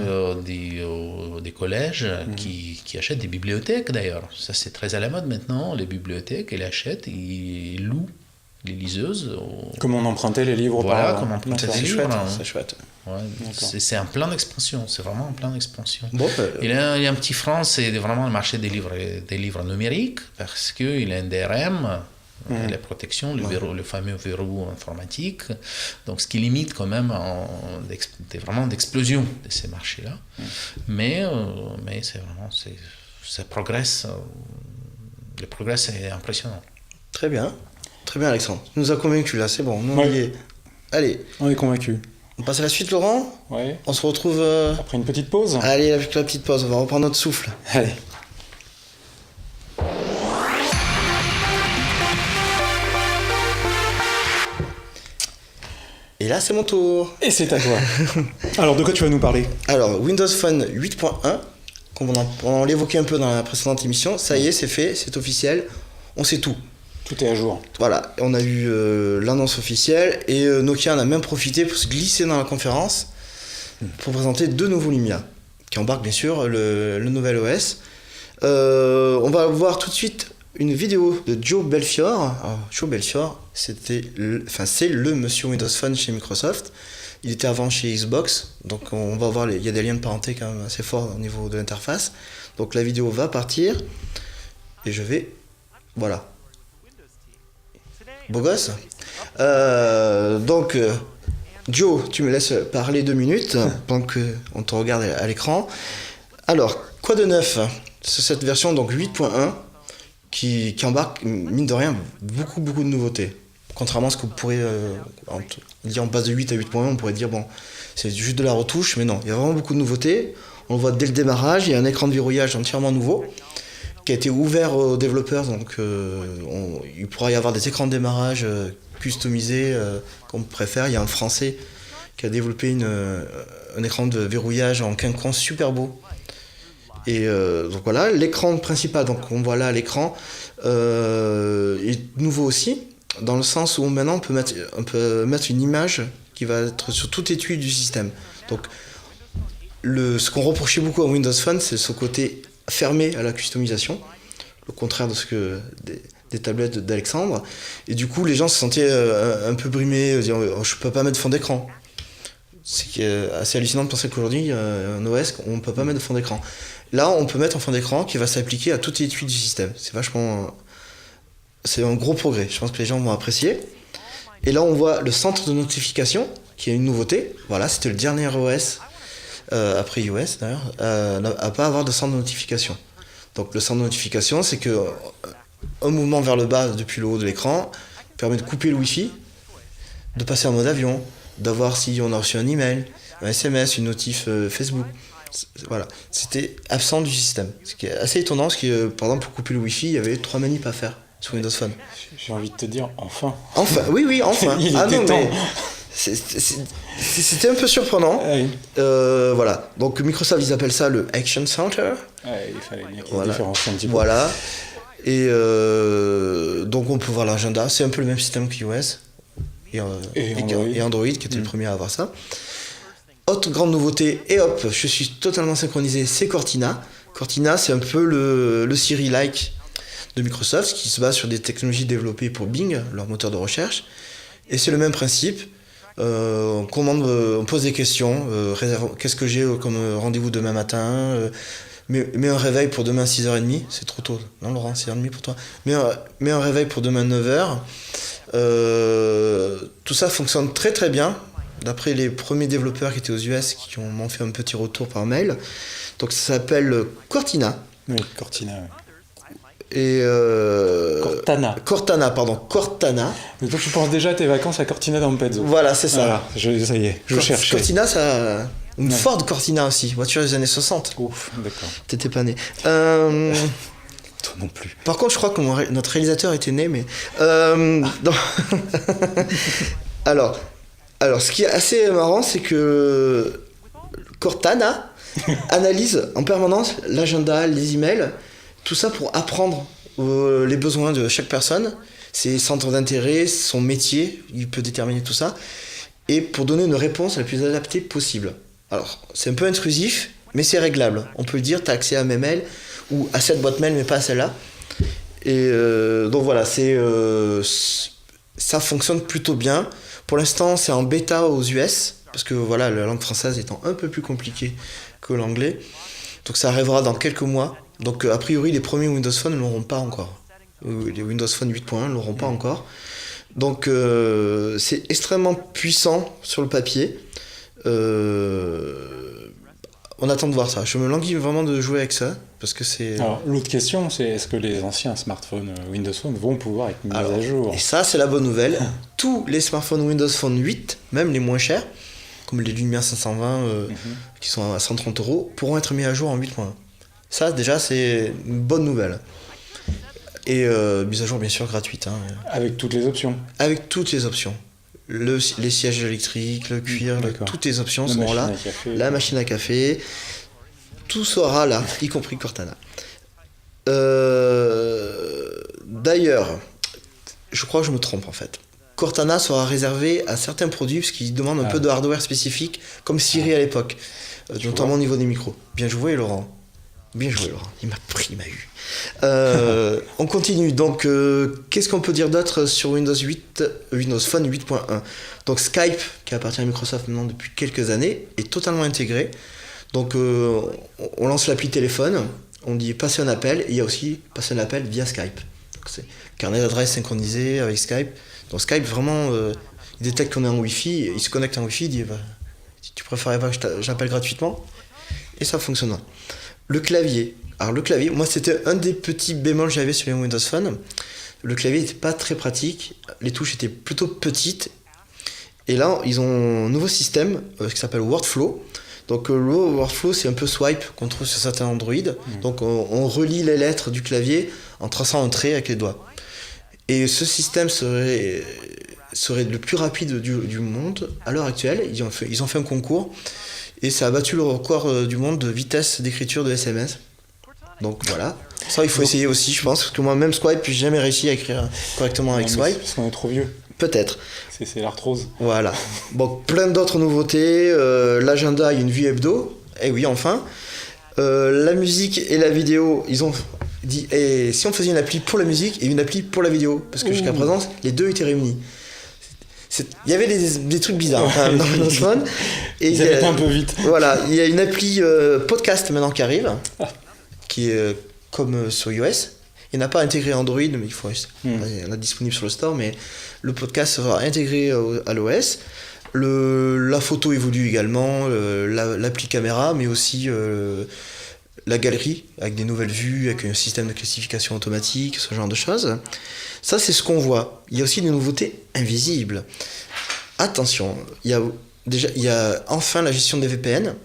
des collèges qui achètent des bibliothèques d'ailleurs. Ça, c'est très à la mode maintenant, les bibliothèques, ils achètent, ils louent les liseuses. Comme on empruntait les livres. Voilà, comme on empruntait les livres. C'est chouette. Ouais, c'est un plan d'expansion, c'est vraiment un plan d'expansion. Bon, il y a un petit frein, c'est vraiment le marché des livres numériques, parce qu'il y a un DRM, la protection, le fameux verrou informatique, donc ce qui limite quand même vraiment d'explosion de ces marchés-là. Mais c'est vraiment, ça progresse, le progrès est impressionnant. Très bien, Alexandre. Tu nous as convaincus là, c'est bon. Allez. On est convaincus. On passe à la suite, Laurent ? Ouais. On se retrouve... Après une petite pause ? Allez, avec la petite pause, on va reprendre notre souffle. Allez. Et là, c'est mon tour. Et c'est à toi. Alors, de quoi tu vas nous parler ? Alors, Windows Phone 8.1, comme on l'évoquait un peu dans la précédente émission, ça y est, c'est fait, c'est officiel, on sait tout. Tout est à jour. Voilà, on a eu l'annonce officielle et Nokia en a même profité pour se glisser dans la conférence pour présenter 2 nouveaux Lumia qui embarquent bien sûr le nouvel OS. On va voir tout de suite une vidéo de Joe Belfiore. Alors, Joe Belfiore, c'est le monsieur Windows Phone chez Microsoft. Il était avant chez Xbox, donc on va voir, il y a des liens de parenté quand même assez forts au niveau de l'interface. Donc la vidéo va partir et je vais... Voilà. Beau gosse. Donc, Joe, tu me laisses parler 2 minutes pendant qu'on te regarde à l'écran. Alors, quoi de neuf ? C'est cette version donc 8.1 qui embarque, mine de rien, beaucoup de nouveautés. Contrairement à ce que vous pourrez dire, on passe de 8 à 8.1, on pourrait dire, bon, c'est juste de la retouche, mais non, il y a vraiment beaucoup de nouveautés. On le voit dès le démarrage, il y a un écran de verrouillage entièrement nouveau, qui a été ouvert aux développeurs, donc il pourra y avoir des écrans de démarrage customisés comme on préfère. Il y a un Français qui a développé un écran de verrouillage en quinconce super beau. Et donc voilà, l'écran principal, donc on voit là à l'écran, est nouveau aussi, dans le sens où maintenant on peut mettre une image qui va être sur tout étui du système. Donc ce qu'on reprochait beaucoup à Windows Phone, c'est ce côté fermé à la customisation, le contraire de ce que des tablettes d'Alexandre, et du coup les gens se sentaient un peu brimés, disant je peux pas mettre de fond d'écran. C'est assez hallucinant de penser qu'aujourd'hui un OS on peut pas mettre de fond d'écran. Là on peut mettre un fond d'écran qui va s'appliquer à tout étui du système. C'est un gros progrès, je pense que les gens vont apprécier. Et là on voit le centre de notification qui est une nouveauté. Voilà, c'était le dernier OS après iOS d'ailleurs, à pas avoir de centre de notification. Donc le centre de notification, c'est que un mouvement vers le bas depuis le haut de l'écran permet de couper le Wi-Fi, de passer en mode avion, d'avoir si on a reçu un email, un SMS, une notif Facebook. Voilà, c'était absent du système. Ce qui est assez étonnant, parce que par exemple pour couper le Wi-Fi, il y avait 3 manips à faire sur Windows Phone. J'ai envie de te dire enfin. Enfin, oui, enfin. Il était temps. C'était un peu surprenant. Oui. Voilà. Donc Microsoft, ils appellent ça le Action Center. Ouais, il fallait bien qu'ils se différencient un petit peu. Voilà. Et donc on peut voir l'agenda. C'est un peu le même système qu'iOS. et Android qui était le premier à avoir ça. Autre grande nouveauté, et hop, je suis totalement synchronisé, c'est Cortina. Cortina, c'est un peu le Siri-like de Microsoft, qui se base sur des technologies développées pour Bing, leur moteur de recherche. Et c'est le même principe. On pose des questions. Qu'est-ce que j'ai comme rendez-vous demain matin mets un réveil pour demain 6h30. C'est trop tôt. Non, Laurent, 6h30 pour toi. Mets un réveil pour demain 9h. Tout ça fonctionne très très bien. D'après les premiers développeurs qui étaient aux US, qui m'ont fait un petit retour par mail. Donc ça s'appelle Cortina. Oui, Cortina, oui. Et Cortana. Mais donc tu penses déjà à tes vacances à Cortina d'Ampezzo. Voilà, c'est ça. Voilà, ça y est, je cherchais. Cortina, ça... Une Ford Cortina aussi, voiture des années 60. Ouf, d'accord. T'étais pas né. Toi non plus. Par contre, je crois que notre réalisateur était né, mais... alors, ce qui est assez marrant, c'est que Cortana analyse en permanence l'agenda, les emails, tout ça pour apprendre les besoins de chaque personne, ses centres d'intérêt, son métier, il peut déterminer tout ça, et pour donner une réponse la plus adaptée possible. Alors, c'est un peu intrusif, mais c'est réglable. On peut dire, tu as accès à mes mails, ou à cette boîte mail, mais pas à celle-là. Et donc voilà, ça fonctionne plutôt bien. Pour l'instant, c'est en bêta aux US, parce que voilà, la langue française étant un peu plus compliquée que l'anglais. Donc ça arrivera dans quelques mois. Donc a priori, les premiers Windows Phone ne l'auront pas encore. Les Windows Phone 8.1 ne l'auront pas encore. Donc c'est extrêmement puissant sur le papier. On attend de voir ça. Je me languis vraiment de jouer avec ça. Parce que c'est... Alors, l'autre question, c'est est-ce que les anciens smartphones Windows Phone vont pouvoir être mis à jour ? Et ça, c'est la bonne nouvelle. Tous les smartphones Windows Phone 8, même les moins chers, comme les Lumia 520 qui sont à 130 €, pourront être mis à jour en 8.1. Ça, déjà, c'est une bonne nouvelle. Et mise à jour, bien sûr, gratuite. Avec toutes les options. Avec toutes les options. Les sièges électriques, le cuir, toutes les options seront là. La machine à café. Tout sera là, y compris Cortana. D'ailleurs, je crois que je me trompe en fait. Cortana sera réservé à certains produits parce qu'ils demandent un peu de hardware spécifique, comme Siri à l'époque, notamment au niveau des micros. Bien joué, Laurent. Bien joué, Laurent. Il m'a eu. On continue. Donc, qu'est-ce qu'on peut dire d'autre sur Windows Phone 8.1 ? Donc, Skype, qui appartient à Microsoft maintenant depuis quelques années, est totalement intégré. Donc, on lance l'appli téléphone, on dit passer un appel, et il y a aussi passer un appel via Skype. Donc, c'est carnet d'adresse synchronisé avec Skype. Donc, Skype, vraiment, il détecte qu'on est en Wi-Fi, il se connecte en Wi-Fi, il dit si tu préfères pas que j'appelle gratuitement, et ça fonctionne. Le clavier. Alors, le clavier, moi, c'était un des petits bémols que j'avais sur les Windows Phone. Le clavier n'était pas très pratique, les touches étaient plutôt petites, et là, ils ont un nouveau système qui s'appelle Workflow. Donc le workflow, c'est un peu swipe qu'on trouve sur certains Android. Donc on relie les lettres du clavier en traçant un trait avec les doigts. Et ce système serait le plus rapide du monde à l'heure actuelle. Ils ont fait un concours et ça a battu le record du monde de vitesse d'écriture de SMS. Donc voilà. Ça, il faut essayer aussi, je pense. Parce que moi, même swipe, j'ai jamais réussi à écrire correctement avec swipe. Parce qu'on est trop vieux. Peut-être. C'est l'arthrose. Voilà. Bon, plein d'autres nouveautés. L'agenda, il y a une vue hebdo. Eh oui, enfin. La musique et la vidéo, ils ont dit si on faisait une appli pour la musique et une appli pour la vidéo. Parce que jusqu'à présent, les deux étaient réunis. Il y avait des trucs bizarres dans Windows Phone. Et ils avaient été un peu vite. Voilà. Il y a une appli podcast maintenant qui arrive. Qui est comme sur iOS. Il n'a pas intégré Android, mais il faut elle est disponible sur le store, mais le podcast sera intégré à l'OS. La photo évolue également, l'appli caméra, mais aussi la galerie, avec des nouvelles vues, avec un système de classification automatique, ce genre de choses. Ça, c'est ce qu'on voit. Il y a aussi des nouveautés invisibles. Attention, il y a enfin la gestion des VPN.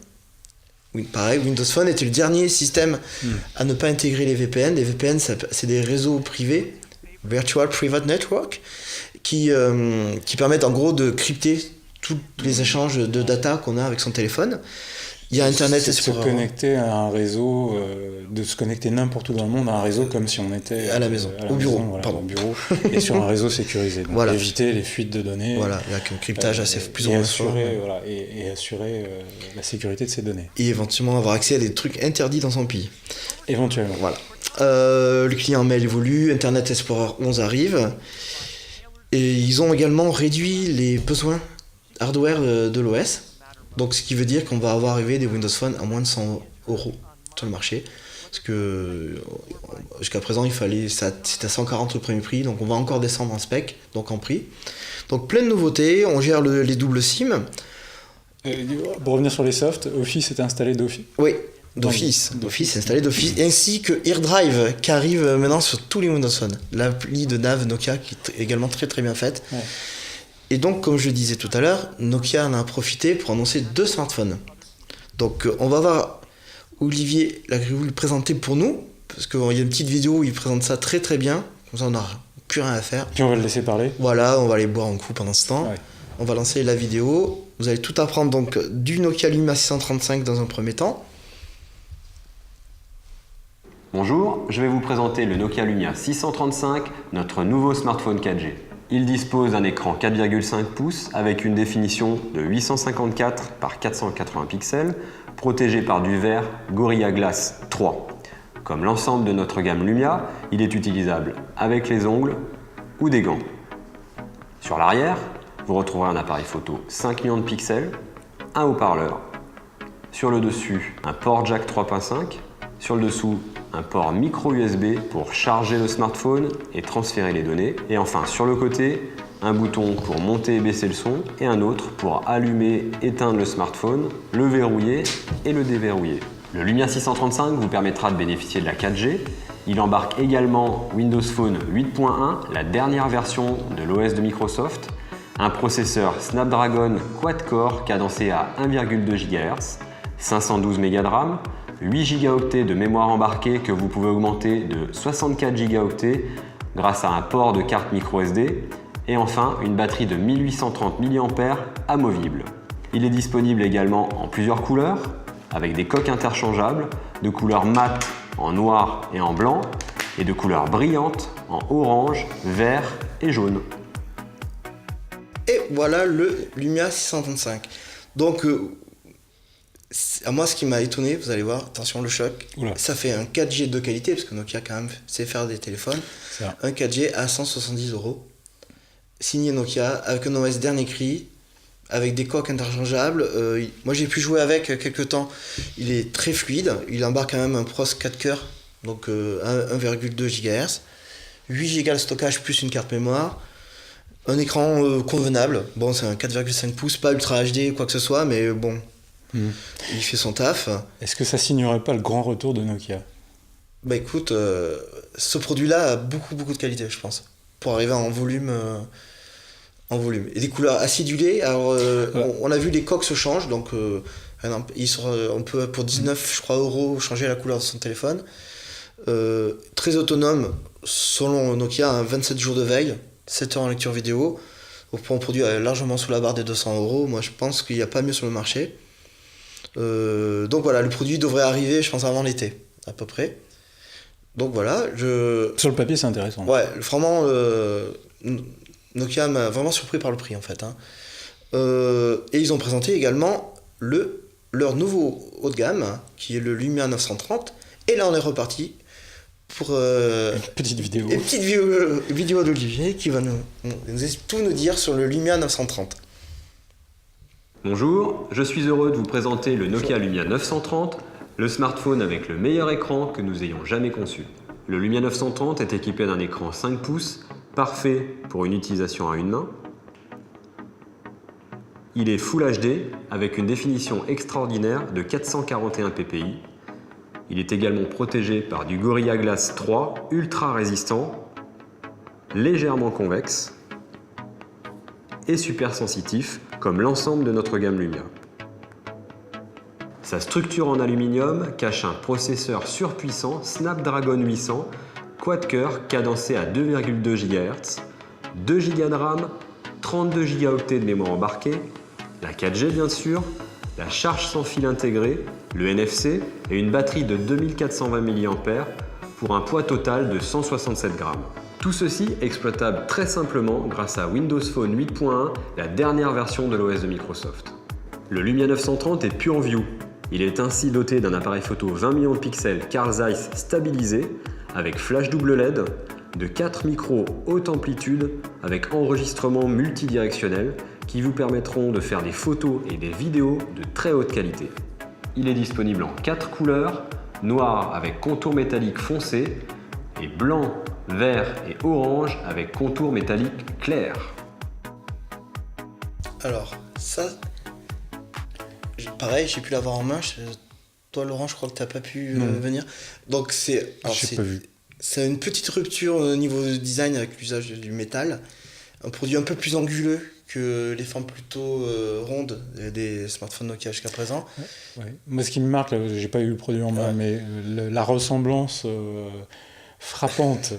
Oui, pareil, Windows Phone était le dernier système à ne pas intégrer les VPN. Les VPN, c'est des réseaux privés, Virtual Private Network, qui permettent en gros de crypter tous les échanges de data qu'on a avec son téléphone. Il y a Internet c'est de se connecter à un réseau, de se connecter n'importe où dans le monde à un réseau comme si on était à la maison, au bureau, au bureau, et sur un réseau sécurisé. Donc éviter les fuites de données. Voilà, avec un cryptage assez plus ou moins fort. Et assurer la sécurité de ces données. Et éventuellement avoir accès à des trucs interdits dans son pays. Éventuellement. Voilà. Le client mail évolue, Internet Explorer 11 arrive. Et ils ont également réduit les besoins hardware de l'OS. Donc ce qui veut dire qu'on va avoir arrivé des Windows Phone à moins de 100 € sur le marché. Parce que jusqu'à présent, c'était à 140 le premier prix, donc on va encore descendre en spec, donc en prix. Donc plein de nouveautés, on gère les doubles SIM. Pour revenir sur les softs, Office est installé d'Office. Oui, d'Office est installé d'Office, ainsi que AirDrive qui arrive maintenant sur tous les Windows Phone. L'appli de nav Nokia qui est également très très bien faite. Ouais. Et donc, comme je disais tout à l'heure, Nokia en a profité pour annoncer 2 smartphones. Donc, on va voir Olivier Lagriou le présenter pour nous, parce qu'il y a une petite vidéo où il présente ça très très bien. Comme ça, on n'a plus rien à faire. Puis on va le laisser parler. Voilà, on va aller boire un coup pendant ce temps. Ouais. On va lancer la vidéo. Vous allez tout apprendre donc du Nokia Lumia 635 dans un premier temps. Bonjour, je vais vous présenter le Nokia Lumia 635, notre nouveau smartphone 4G. Il dispose d'un écran 4,5 pouces avec une définition de 854 par 480 pixels, protégé par du verre Gorilla Glass 3. Comme l'ensemble de notre gamme Lumia, il est utilisable avec les ongles ou des gants. Sur l'arrière, vous retrouverez un appareil photo 5 millions de pixels, un haut-parleur. Sur le dessus, un port jack 3.5. Sur le dessous, un port micro USB pour charger le smartphone et transférer les données. Et enfin, sur le côté, un bouton pour monter et baisser le son et un autre pour allumer, éteindre le smartphone, le verrouiller et le déverrouiller. Le Lumia 635 vous permettra de bénéficier de la 4G. Il embarque également Windows Phone 8.1, la dernière version de l'OS de Microsoft, un processeur Snapdragon quad-core cadencé à 1,2 GHz, 512 Mb de RAM, 8 Go de mémoire embarquée que vous pouvez augmenter de 64 Go grâce à un port de carte microSD et enfin une batterie de 1830 mAh amovible. Il est disponible également en plusieurs couleurs avec des coques interchangeables, de couleurs mat en noir et en blanc et de couleurs brillantes en orange, vert et jaune. Et voilà le Lumia 635. Donc à moi, ce qui m'a étonné, vous allez voir, attention le choc, ça fait un 4G de qualité, parce que Nokia quand même sait faire des téléphones, un 4G à 170 €, signé Nokia, avec un OS dernier cri, avec des coques interchangeables. Moi j'ai pu jouer avec quelques temps, il est très fluide, il embarque quand même un Pros 4 coeurs, donc 1,2 GHz, 8 Go de stockage plus une carte mémoire, un écran convenable, bon c'est un 4,5 pouces, pas Ultra HD quoi que ce soit, mais bon... Il fait son taf. Est-ce que ça signerait pas le grand retour de Nokia ? Bah écoute, ce produit-là a beaucoup de qualité, je pense, pour arriver en volume. Et des couleurs acidulées. Alors, on a vu les coques se changent, donc on peut pour 19 je crois, € changer la couleur de son téléphone. Très autonome, selon Nokia, 27 jours de veille, 7 heures en lecture vidéo. Pour un produit largement sous la barre des 200 €, moi je pense qu'il n'y a pas mieux sur le marché. Donc voilà, le produit devrait arriver, je pense, avant l'été, à peu près. Donc voilà, Sur le papier, c'est intéressant. Ouais, vraiment, Nokia m'a vraiment surpris par le prix, en fait. Et ils ont présenté également leur nouveau haut de gamme, qui est le Lumia 930. Et là, on est reparti pour une petite vidéo. Une petite vidéo d'Olivier qui va tout nous dire sur le Lumia 930. Bonjour, je suis heureux de vous présenter le Nokia Lumia 930, le smartphone avec le meilleur écran que nous ayons jamais conçu. Le Lumia 930 est équipé d'un écran 5 pouces, parfait pour une utilisation à une main. Il est Full HD avec une définition extraordinaire de 441 ppi. Il est également protégé par du Gorilla Glass 3 ultra résistant, légèrement convexe et super sensitif comme l'ensemble de notre gamme Lumia. Sa structure en aluminium cache un processeur surpuissant Snapdragon 800 quad-core cadencé à 2,2 GHz, 2 Go de RAM, 32 Go de mémoire embarquée, la 4G bien sûr, la charge sans fil intégrée, le NFC et une batterie de 2420 mAh pour un poids total de 167 grammes. Tout ceci exploitable très simplement grâce à Windows Phone 8.1, la dernière version de l'OS de Microsoft. Le Lumia 930 est PureView. Il est ainsi doté d'un appareil photo 20 millions de pixels Carl Zeiss stabilisé avec flash double LED, de 4 micros haute amplitude avec enregistrement multidirectionnel qui vous permettront de faire des photos et des vidéos de très haute qualité. Il est disponible en 4 couleurs, noir avec contour métallique foncé et blanc, vert et orange avec contour métallique clair. Alors, ça, pareil, j'ai pu l'avoir en main. Toi, Laurent, je crois que tu n'as pas pu venir. Donc, J'ai pas vu. C'est une petite rupture au niveau du design avec l'usage du métal. Un produit un peu plus anguleux que les formes plutôt rondes des smartphones Nokia jusqu'à présent. Ouais. Moi, ce qui me marque, là, j'ai pas eu le produit en main, mais la ressemblance frappante.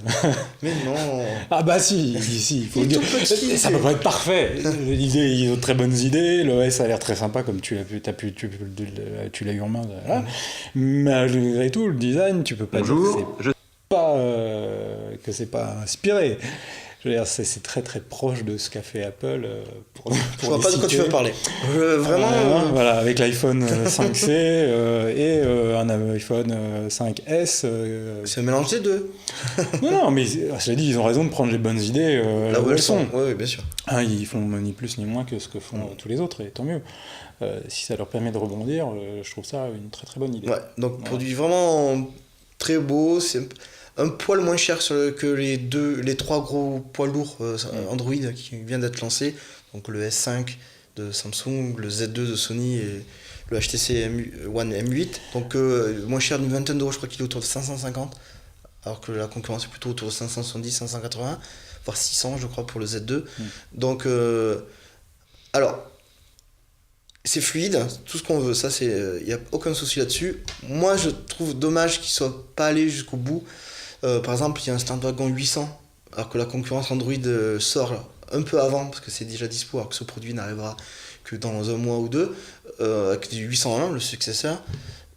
Mais non. Ah bah si, il faut Il est dire. tout petit, Ça peut pas être parfait. Ils ont de très bonnes idées, l'OS a l'air très sympa comme tu l'as eu en main. Voilà. Malgré tout, le design, tu peux pas dire que c'est pas inspiré. Je veux dire, c'est très très proche de ce qu'a fait Apple Je vois pas de quoi tu veux parler. Vraiment. Voilà, avec l'iPhone 5C et un iPhone 5S. C'est un mélange des deux. Non, mais je l'ai dit, ils ont raison de prendre les bonnes idées là où elles sont. Oui, bien sûr. Ils font ni plus ni moins que ce que font tous les autres, et tant mieux. Si ça leur permet de rebondir, je trouve ça une très très bonne idée. Ouais, donc produit vraiment très beau, c'est un poil moins cher que les trois gros poids lourds Android qui viennent d'être lancés, donc le S5 de Samsung, le Z2 de Sony et le HTC One M8, donc moins cher d'une vingtaine d'euros, je crois qu'il est autour de 550, alors que la concurrence est plutôt autour de 570, 580, voire 600 je crois pour le Z2. Donc alors c'est fluide, tout ce qu'on veut, ça c'est, il n'y a aucun souci là-dessus. Moi je trouve dommage qu'ils ne soient pas allés jusqu'au bout. Par exemple, il y a un Snapdragon 800, alors que la concurrence Android sort un peu avant, parce que c'est déjà dispo, alors que ce produit n'arrivera que dans un mois ou deux, avec du 801, le successeur.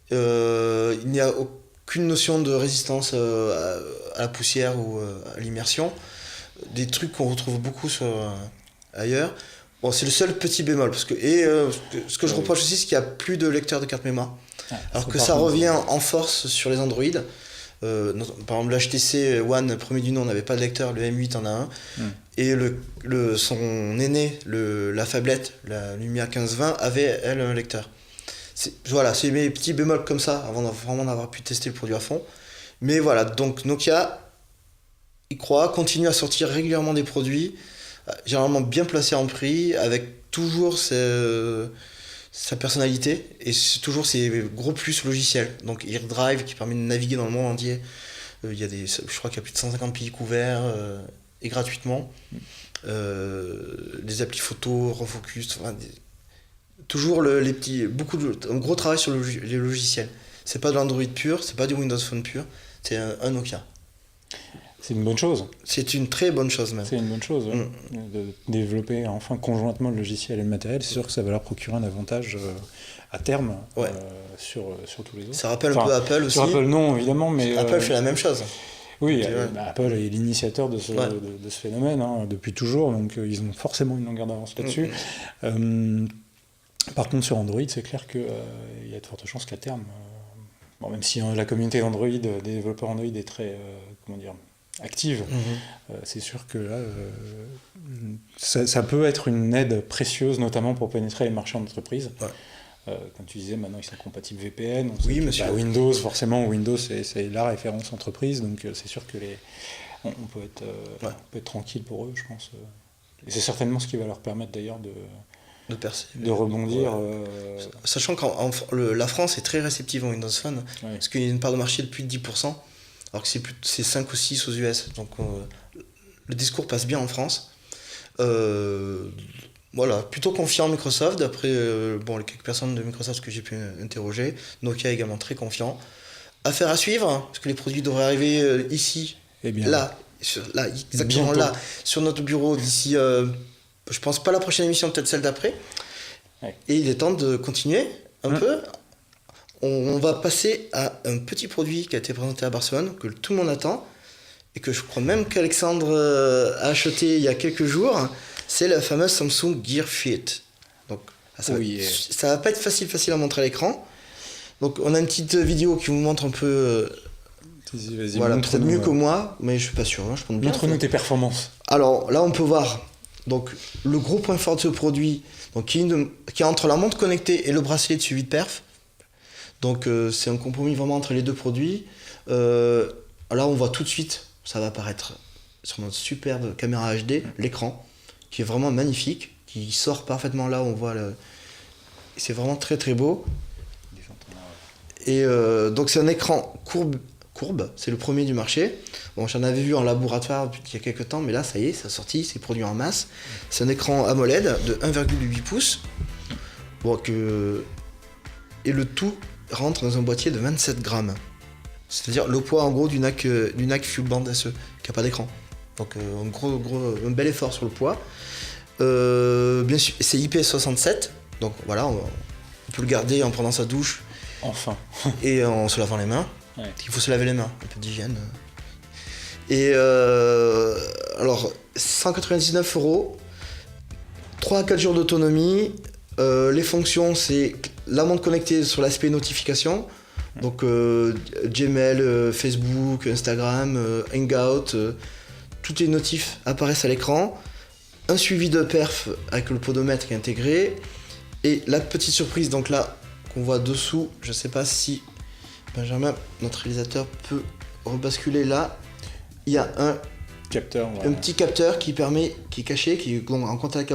Il n'y a aucune notion de résistance à la poussière ou à l'immersion. Des trucs qu'on retrouve beaucoup ailleurs. Bon, c'est le seul petit bémol, parce que ce que je reproche aussi, c'est qu'il n'y a plus de lecteur de carte mémoire. Alors que ça revient en force sur les Android. Par exemple, l'HTC One, premier du nom, n'avait pas de lecteur, le M8 en a un. Et son aîné, la phablette, la Lumia 1520, avait elle un lecteur. Voilà, c'est mes petits bémols comme ça, avant vraiment d'avoir pu tester le produit à fond. Mais voilà, donc Nokia, il croit, continue à sortir régulièrement des produits, généralement bien placés en prix, avec toujours sa personnalité et toujours ses gros plus logiciels. Donc AirDrive qui permet de naviguer dans le monde entier. Je crois qu'il y a plus de 150 pays couverts et gratuitement. Des applis photo, refocus, toujours un gros travail sur les logiciels. C'est pas de l'Android pur, c'est pas du Windows Phone pur, c'est un Nokia. C'est une bonne chose. C'est une très bonne chose même. C'est une bonne chose, de développer enfin conjointement le logiciel et le matériel. C'est sûr que ça va leur procurer un avantage à terme sur tous les autres. Ça rappelle un peu Apple aussi. Sur Apple non, évidemment, mais... Apple fait la même chose. Oui, Apple est l'initiateur de ce phénomène depuis toujours, donc ils ont forcément une longueur d'avance là-dessus. Par contre, sur Android, c'est clair qu'il y a de fortes chances qu'à terme, même si la communauté Android, des développeurs Android est très... active, c'est sûr que là, ça peut être une aide précieuse, notamment pour pénétrer les marchés d'entreprise. Comme tu disais, maintenant ils sont compatibles VPN. Oui, monsieur. Windows, forcément, Windows c'est la référence entreprise, donc c'est sûr que on peut être tranquille pour eux, je pense. Et c'est certainement ce qui va leur permettre d'ailleurs de percer, de rebondir. Sachant que la France est très réceptive en Windows Phone, parce qu'il y a une part de marché de plus de 10%. Alors que c'est 5 ou 6 aux US. Donc le discours passe bien en France. Voilà, plutôt confiant en Microsoft, d'après les quelques personnes de Microsoft que j'ai pu interroger. Nokia également très confiant. Affaire à suivre, parce que les produits devraient arriver ici, exactement là, sur notre bureau d'ici, je pense pas la prochaine émission, peut-être celle d'après. Ouais. Et il est temps de continuer un peu. On va passer à un petit produit qui a été présenté à Barcelone, que tout le monde attend, et que je crois même qu'Alexandre a acheté il y a quelques jours. C'est la fameuse Samsung Gear Fit. Donc, ça va pas être facile à montrer à l'écran. Donc on a une petite vidéo qui vous montre un peu... Vas-y, voilà, peut-être mieux que moi, mais je suis pas sûr. Hein, je pense bien. Montre-nous tes performances. Alors là, on peut voir donc, le gros point fort de ce produit, donc, qui est entre la montre connectée et le bracelet de suivi de perf. Donc c'est un compromis vraiment entre les deux produits. Là, on voit tout de suite, ça va apparaître sur notre superbe caméra HD, l'écran, qui est vraiment magnifique, qui sort parfaitement là, on voit c'est vraiment très très beau. Et donc c'est un écran courbe, c'est le premier du marché. Bon, j'en avais vu en laboratoire il y a quelques temps, mais là ça y est, ça a sorti, c'est produit en masse. C'est un écran AMOLED de 1,8 pouces. Bon, et le tout rentre dans un boîtier de 27 grammes. C'est-à-dire le poids en gros du NAC Fuelband SE, qui n'a pas d'écran. Donc un bel effort sur le poids. Bien sûr, c'est IP67, donc voilà, on peut le garder en prenant sa douche. Enfin. Et en se lavant les mains. Ouais. Il faut se laver les mains, un peu d'hygiène. Et alors, 199 €, 3 à 4 jours d'autonomie. Les fonctions, c'est la montre connectée sur l'aspect notification. Donc Gmail, Facebook, Instagram, Hangout, toutes les notifs apparaissent à l'écran. Un suivi de perf avec le podomètre qui est intégré. Et la petite surprise, donc là, qu'on voit dessous, je sais pas si Benjamin, notre réalisateur, peut rebasculer là. Il y a un petit capteur qui est caché, qui est en contact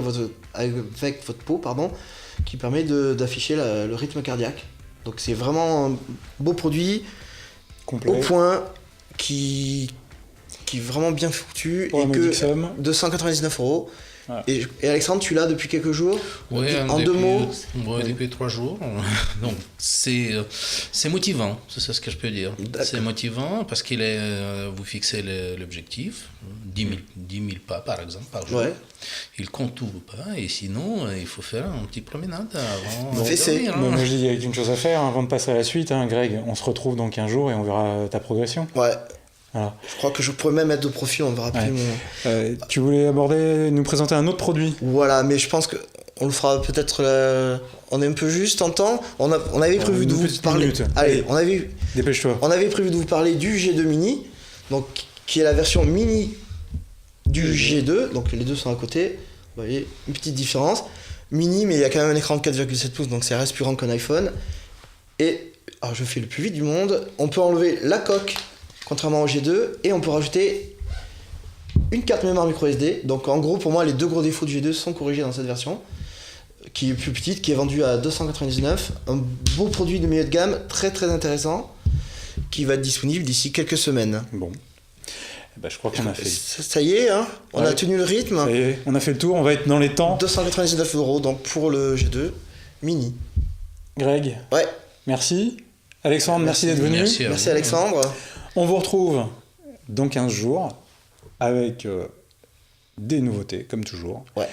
avec votre peau, qui permet d'afficher le rythme cardiaque. Donc c'est vraiment un beau produit, complet, au point, qui est vraiment bien foutu, pour et que somme. 299 €. Voilà. Et Alexandre, tu l'as depuis quelques jours. Oui, en 2 mots. Oui, depuis 3 jours. Donc c'est motivant, c'est ça ce que je peux dire. C'est motivant parce qu'il vous fixez l'objectif, 10 000 pas par exemple par jour. Ouais. Il compte tout ou pas, et sinon il faut faire une petite promenade avant de Fessé. dormir. Moi je dis, il y a qu'une chose à faire, avant de passer à la suite, Greg, on se retrouve dans 15 jours et on verra ta progression. Ouais. Voilà. Je crois que je pourrais même mettre de profil, on verra plus mon... Tu voulais nous présenter un autre produit. Voilà, mais je pense qu'on le fera peut-être... On est un peu juste en temps. On avait prévu de vous parler... Allez, dépêche-toi. On avait prévu de vous parler du G2 Mini, donc, qui est la version mini du G2. Donc les deux sont à côté. Vous voyez, une petite différence. Mini, mais il y a quand même un écran de 4,7 pouces, donc ça reste plus grand qu'un iPhone. Et, alors je fais le plus vite du monde, on peut enlever la coque, contrairement au G2, et on peut rajouter une carte mémoire micro SD. Donc en gros, pour moi, les deux gros défauts du G2 sont corrigés dans cette version, qui est plus petite, qui est vendue à 299. Un beau produit de milieu de gamme, très très intéressant, qui va être disponible d'ici quelques semaines. Bon. Je crois qu'on a fait. Ça y est, hein, on a tenu le rythme. Ça y est, on a fait le tour, on va être dans les temps. 299 € donc pour le G2 Mini. Greg. Ouais. Merci. Alexandre, merci d'être venu. Merci Alexandre. On vous retrouve dans 15 jours avec des nouveautés, comme toujours. Ouais.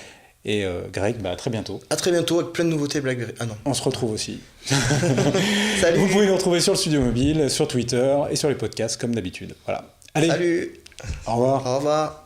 Et Greg, à très bientôt. À très bientôt avec plein de nouveautés BlackBerry. Ah non. On se retrouve aussi. Salut. Vous pouvez nous retrouver sur le Studio Mobile, sur Twitter et sur les podcasts comme d'habitude. Voilà. Allez. Salut. Au revoir. Au revoir.